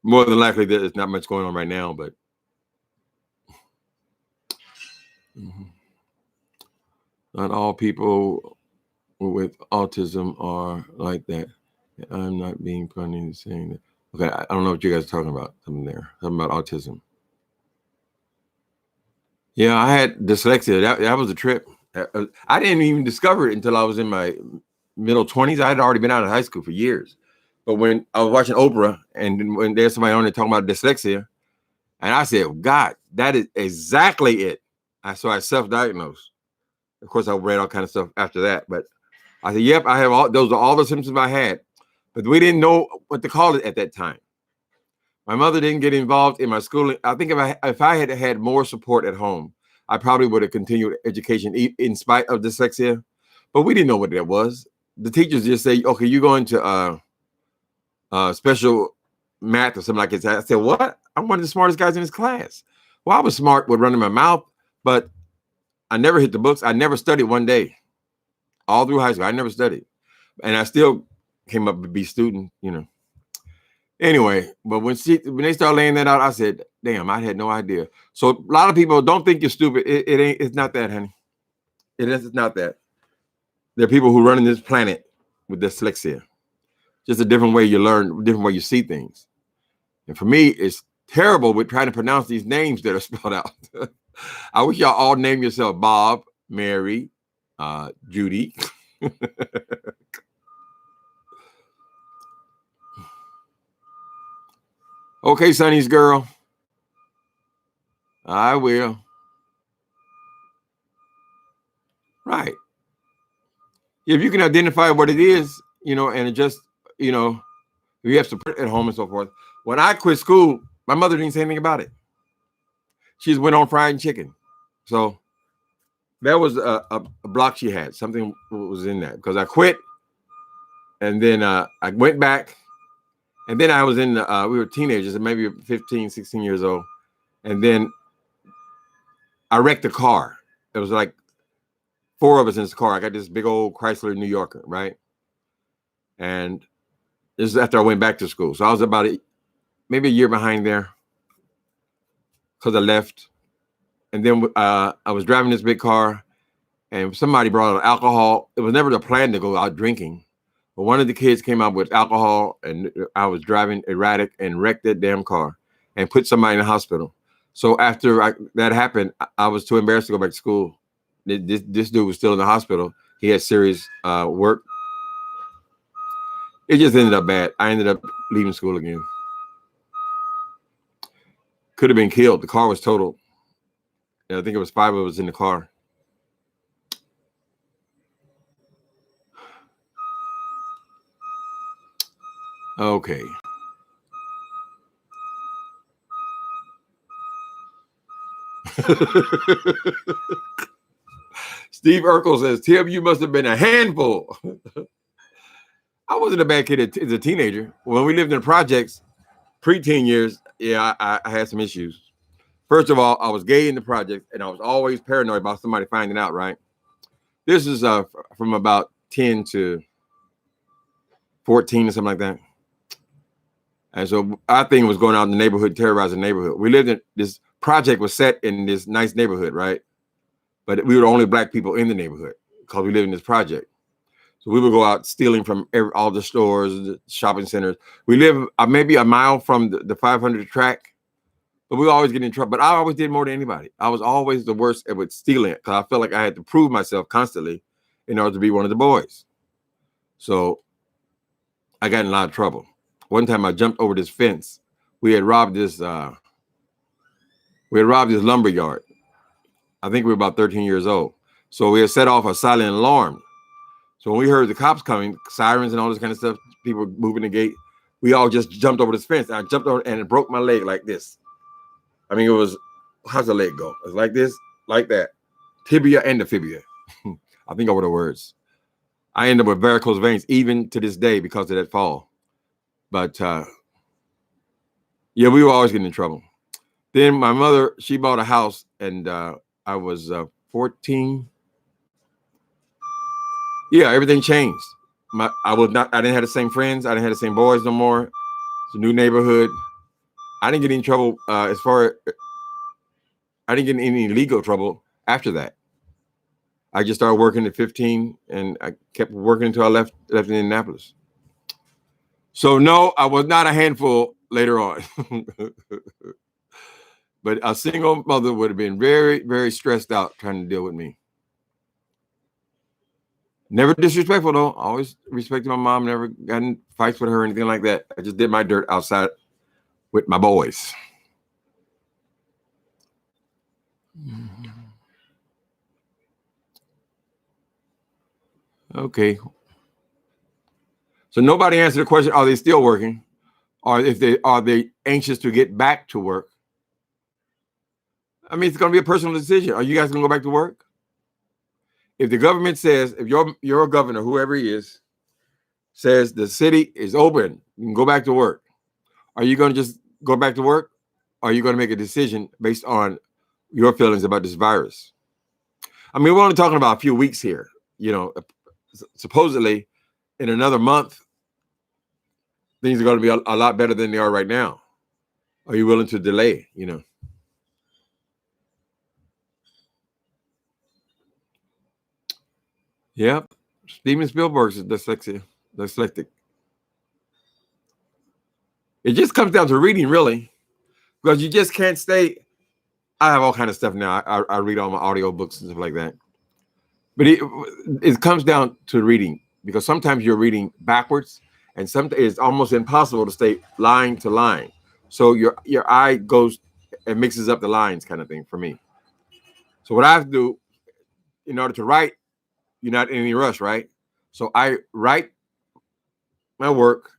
More than likely, there's not much going on right now, but not all people with autism are like that. I'm not being funny in saying that. Okay, I don't know what you guys are talking about. Something about autism. Yeah, I had dyslexia. That was a trip. I didn't even discover it until I was in my middle 20s. I had already been out of high school for years. But when I was watching Oprah, and when there's somebody on there talking about dyslexia, and I said, God, that is exactly it. So I self-diagnosed. Of course, I read all kind of stuff after that. But I said, yep, I have those are all the symptoms I had. But we didn't know what to call it at that time. My mother didn't get involved in my schooling. I think if I had had more support at home, I probably would have continued education in spite of dyslexia. But we didn't know what that was. The teachers just say, okay, you're going to special math or something like that. I said, what? I'm one of the smartest guys in this class. Well, I was smart with running my mouth, but I never hit the books. I never studied one day. All through high school, I never studied. And I still came up to be student, you know. Anyway, but when they started laying that out, I said, damn, I had no idea. So a lot of people don't think you're stupid. It's not that, honey. It's not that. There are people who run in this planet with dyslexia. Just a different way you learn, different way you see things. And for me, it's terrible with trying to pronounce these names that are spelled out. I wish y'all all name yourself Bob, Mary, Judy. Okay, Sonny's girl. I will. Right. If you can identify what it is, you know, and just, you know, you have support at home and so forth. When I quit school, my mother didn't say anything about it. She just went on fried chicken. So that was a block she had. Something was in that because I quit. And then I went back. And then I was in, we were teenagers, maybe 15, 16 years old. And then I wrecked a car. It was like 4 of us in this car. I got this big old Chrysler New Yorker, right? And this is after I went back to school. So I was about maybe a year behind there because I left. And then I was driving this big car and somebody brought out alcohol. It was never the plan to go out drinking. But one of the kids came out with alcohol and I was driving erratic and wrecked that damn car and put somebody in the hospital. So after that happened, I was too embarrassed to go back to school. This dude was still in the hospital. He had serious work. It just ended up bad. I ended up leaving school again. Could have been killed. The car was totaled. And I think it was 5 of us in the car. Okay. Steve Urkel says, Tim, you must have been a handful. I wasn't a bad kid as a teenager. When we lived in projects, preteen years, yeah, I had some issues. First of all, I was gay in the project, and I was always paranoid about somebody finding out, right? This is from about 10 to 14 or something like that. And so our thing was going out in the neighborhood, terrorizing the neighborhood. We lived in this project was set in this nice neighborhood, right? But we were the only black people in the neighborhood because we lived in this project. So we would go out stealing from all the stores, the shopping centers. We live maybe a mile from the 500 track, but we always get in trouble. But I always did more than anybody. I was always the worst at stealing because I felt like I had to prove myself constantly in order to be one of the boys. So I got in a lot of trouble. One time I jumped over this fence. We had robbed this lumber yard. I think we were about 13 years old. So we had set off a silent alarm. So when we heard the cops coming, sirens and all this kind of stuff, people moving the gate, we all just jumped over this fence. I jumped over and it broke my leg like this. I mean, it was, how's the leg go? It's like this, like that. Tibia and the fibia. I think over the words. I ended up with varicose veins even to this day because of that fall. But yeah, we were always getting in trouble. Then my mother, she bought a house, and I was 14. Yeah, everything changed. I didn't have the same friends. I didn't have the same boys no more. It's a new neighborhood. I didn't get in trouble I didn't get in any legal trouble after that. I just started working at 15, and I kept working until I left Indianapolis. So no, I was not a handful later on. But a single mother would have been very, very stressed out trying to deal with me. Never disrespectful though. Always respected my mom. Never got in fights with her or anything like that. I just did my dirt outside with my boys. Okay. So nobody answered the question, are they still working? Or are they anxious to get back to work? I mean, it's going to be a personal decision. Are you guys going to go back to work? If the government says, if your governor, whoever he is, says the city is open, you can go back to work, are you going to just go back to work? Or are you going to make a decision based on your feelings about this virus? I mean, we're only talking about a few weeks here. You know, supposedly in another month, things are going to be a lot better than they are right now. Are you willing to delay, you know? Yep. Steven Spielberg's dyslexic. It just comes down to reading, really, because you just can't stay. I have all kind of stuff now. I read all my audio books and stuff like that. But it comes down to reading, because sometimes you're reading backwards, and sometimes it's almost impossible to stay line to line. So your eye goes and mixes up the lines, kind of thing for me. So what I have to do in order to write, you're not in any rush, right? So I write my work,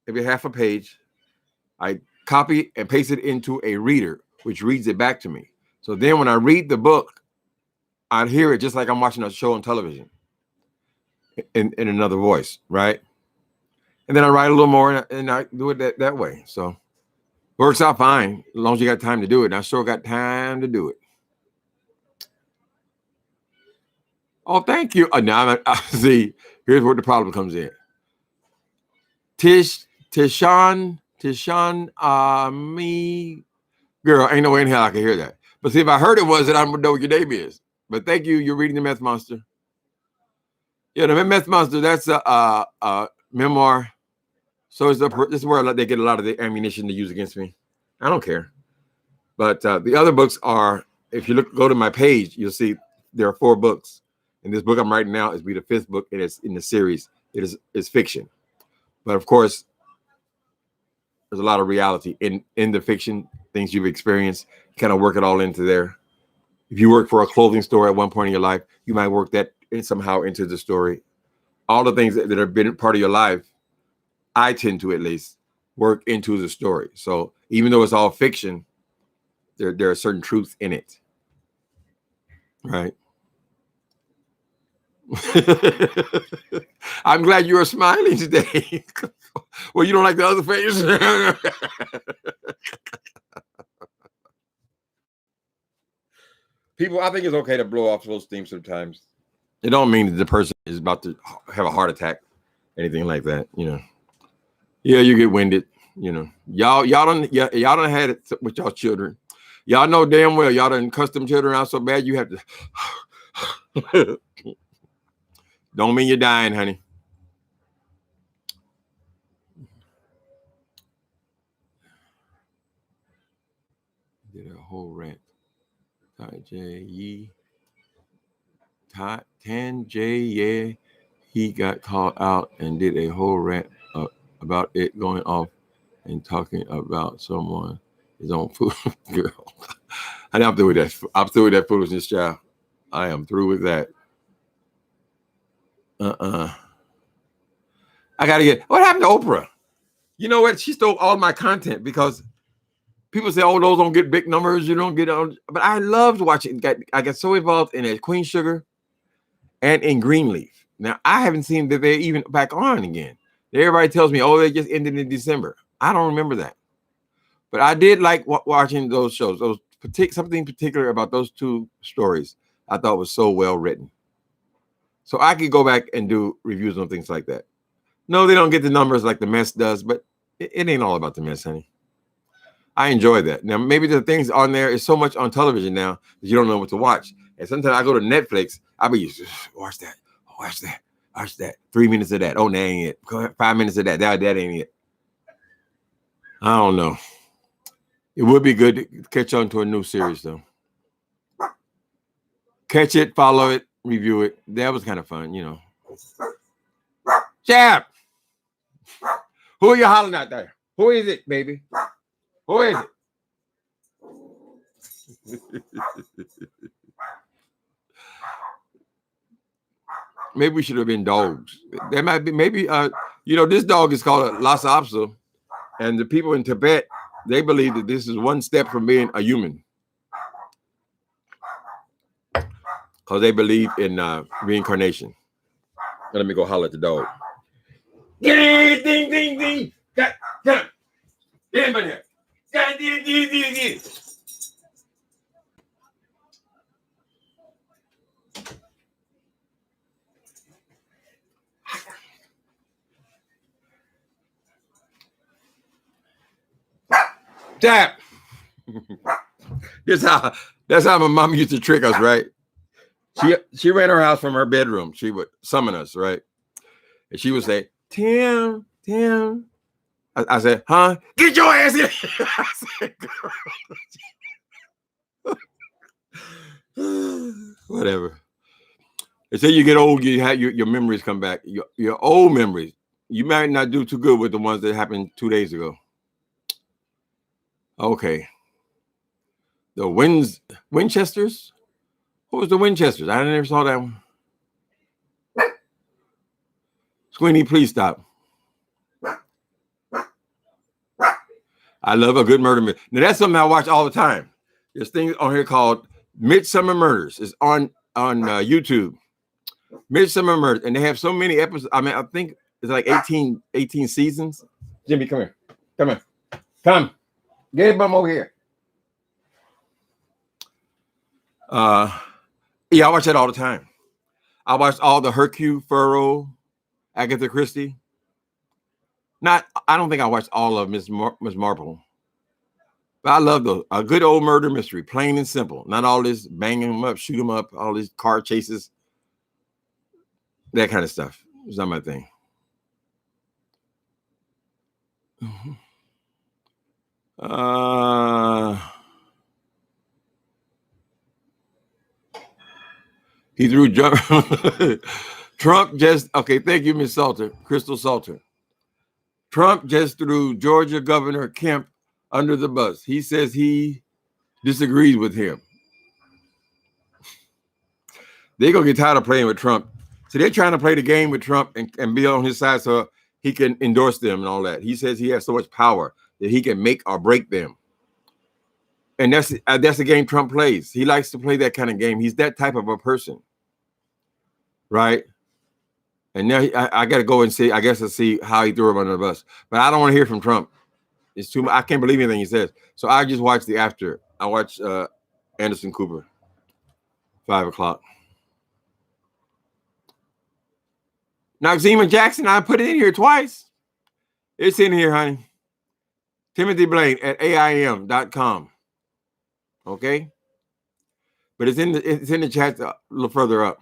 maybe half a page. I copy and paste it into a reader, which reads it back to me. So then when I read the book, I hear it just like I'm watching a show on television in another voice, right? And then I write a little more, and I do it that way. So works out fine as long as you got time to do it. And I sure got time to do it. Oh, thank you. Now see, here's where the problem comes in. Tishan, me, girl, ain't no way in hell I can hear that. But see, if I heard it was, then I would know what your name is. But thank you. You're reading The Meth Monster. Yeah, The Meth Monster, that's a memoir. So this is where they get a lot of the ammunition to use against me. I don't care. But the other books are, if you go to my page, you'll see there are 4 books. And this book I'm writing now is the 5th book. It is in the series. It's fiction. But of course, there's a lot of reality in the fiction, things you've experienced. You kind of work it all into there. If you work for a clothing store at one point in your life, you might work that somehow into the story. All the things that have been part of your life, I tend to at least work into the story. So even though it's all fiction, there are certain truths in it. Right. I'm glad you are smiling today. Well, you don't like the other face? People, I think it's okay to blow off those steam sometimes. It don't mean that the person is about to have a heart attack, anything like that, you know. Yeah, you get winded, you know. Y'all done had it with y'all children. Y'all know damn well y'all done cussed them children out so bad you have to. Don't mean you're dying, honey. Did a whole rant. Tan J, yeah, he got called out and did a whole rant about it going off and talking about someone his own food. Girl, I'm through with that. I'm through with that foolishness, child. I am through with that. I gotta get. What happened to Oprah? You know what? She stole all my content because people say, "Oh, those don't get big numbers. You don't get on." But I loved watching. I got so involved in Queen Sugar and in Greenleaf. Now I haven't seen that they're even back on again. Everybody tells me, "Oh, they just ended in December." I don't remember that, but I did like watching those shows. Those something particular about those two stories I thought was so well written. So I could go back and do reviews on things like that. No, they don't get the numbers like The Mess does, but it ain't all about The Mess, honey. I enjoy that. Now, maybe the things on there is so much on television now that you don't know what to watch. And sometimes I go to Netflix, I'll be watch that, watch that, watch that. 3 minutes of that. Oh, that ain't it. 5 minutes of that. That ain't it. I don't know. It would be good to catch on to a new series, though. Catch it, follow it, review it. That was kind of fun, you know. Chap! Who are you hollering out there? Who is it, baby? Who is it? Maybe we should have been dogs. There might be, maybe, you know, this dog is called a Lhasa Apso, and the people in Tibet, they believe that this is one step from being a human. Because they believe in reincarnation. Let me go holler at the dog. Ding, ding, ding, ding. Get him. Get him in here. Get. Tap. That's how my mom used to trick us, right? She ran her house from her bedroom. She would summon us, right? And she would say, Tim. I said, huh? Get your ass in. I said, whatever. Until you get old, you have your memories come back. Your old memories. You might not do too good with the ones that happened 2 days ago. Okay. The Winchesters? Who was the Winchesters? I never saw that one. Squeenie, please stop. I love a good murder mystery. Now that's something I watch all the time. There's things on here called Midsummer Murders. It's on YouTube. Midsummer Murders, and they have so many episodes. I mean, I think it's like 18 seasons. Jimmy, come here. Come. Get him over here. Yeah, I watch that all the time. I watched all the Hercule Poirot, Agatha Christie. I don't think I watched all of Miss Marple. But I love a good old murder mystery, plain and simple. Not all this banging them up, shoot them up, all these car chases. That kind of stuff. It's not my thing. He threw Trump just, okay, thank you, Miss Salter, Crystal Salter. Trump just threw Georgia Governor Kemp under the bus. He says he disagrees with him. They're going to get tired of playing with Trump. So they're trying to play the game with Trump and be on his side so he can endorse them and all that. He says he has so much power that he can make or break them. And that's the game Trump plays. He likes to play that kind of game. He's that type of a person. Right? And now I got to go and see, I guess, to see how he threw him under the bus. But I don't want to hear from Trump. It's too much. I can't believe anything he says. So I just watch the after. I watch Anderson Cooper, 5 o'clock. Now, Zema Jackson, I put it in here twice. It's in here, honey. Timothy Blaine at AIM.com. Okay? But it's in the chat a little further up.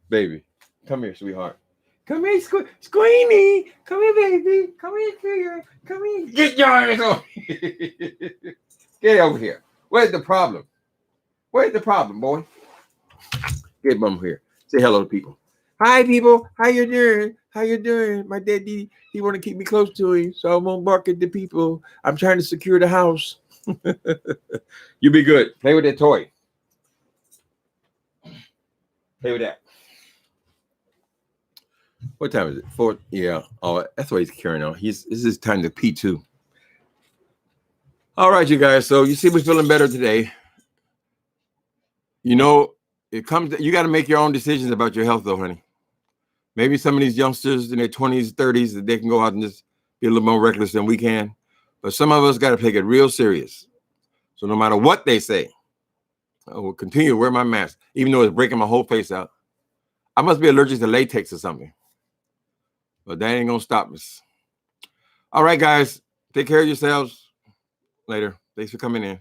Baby, come here, sweetheart. Come here, Squeenie. Come here, baby. Come here. Come here. Get your ass over here. Get over here. Where's the problem? Where's the problem, boy? Get him over here. Say hello to people. Hi, people. How you doing? How you doing? My daddy, he want to keep me close to him, so I won't bark at the people. I'm trying to secure the house. You be good. Play with that toy. Play with that. What time is it? 4. Yeah. Oh, that's why he's carrying on. This is time to pee too. All right, you guys. So you see, we're feeling better today. You know, you got to make your own decisions about your health, though, honey. Maybe some of these youngsters in their 20s, 30s, that they can go out and just be a little more reckless than we can. But some of us got to take it real serious. So no matter what they say, I will continue to wear my mask, even though it's breaking my whole face out. I must be allergic to latex or something. But that ain't going to stop us. All right, guys. Take care of yourselves. Later. Thanks for coming in.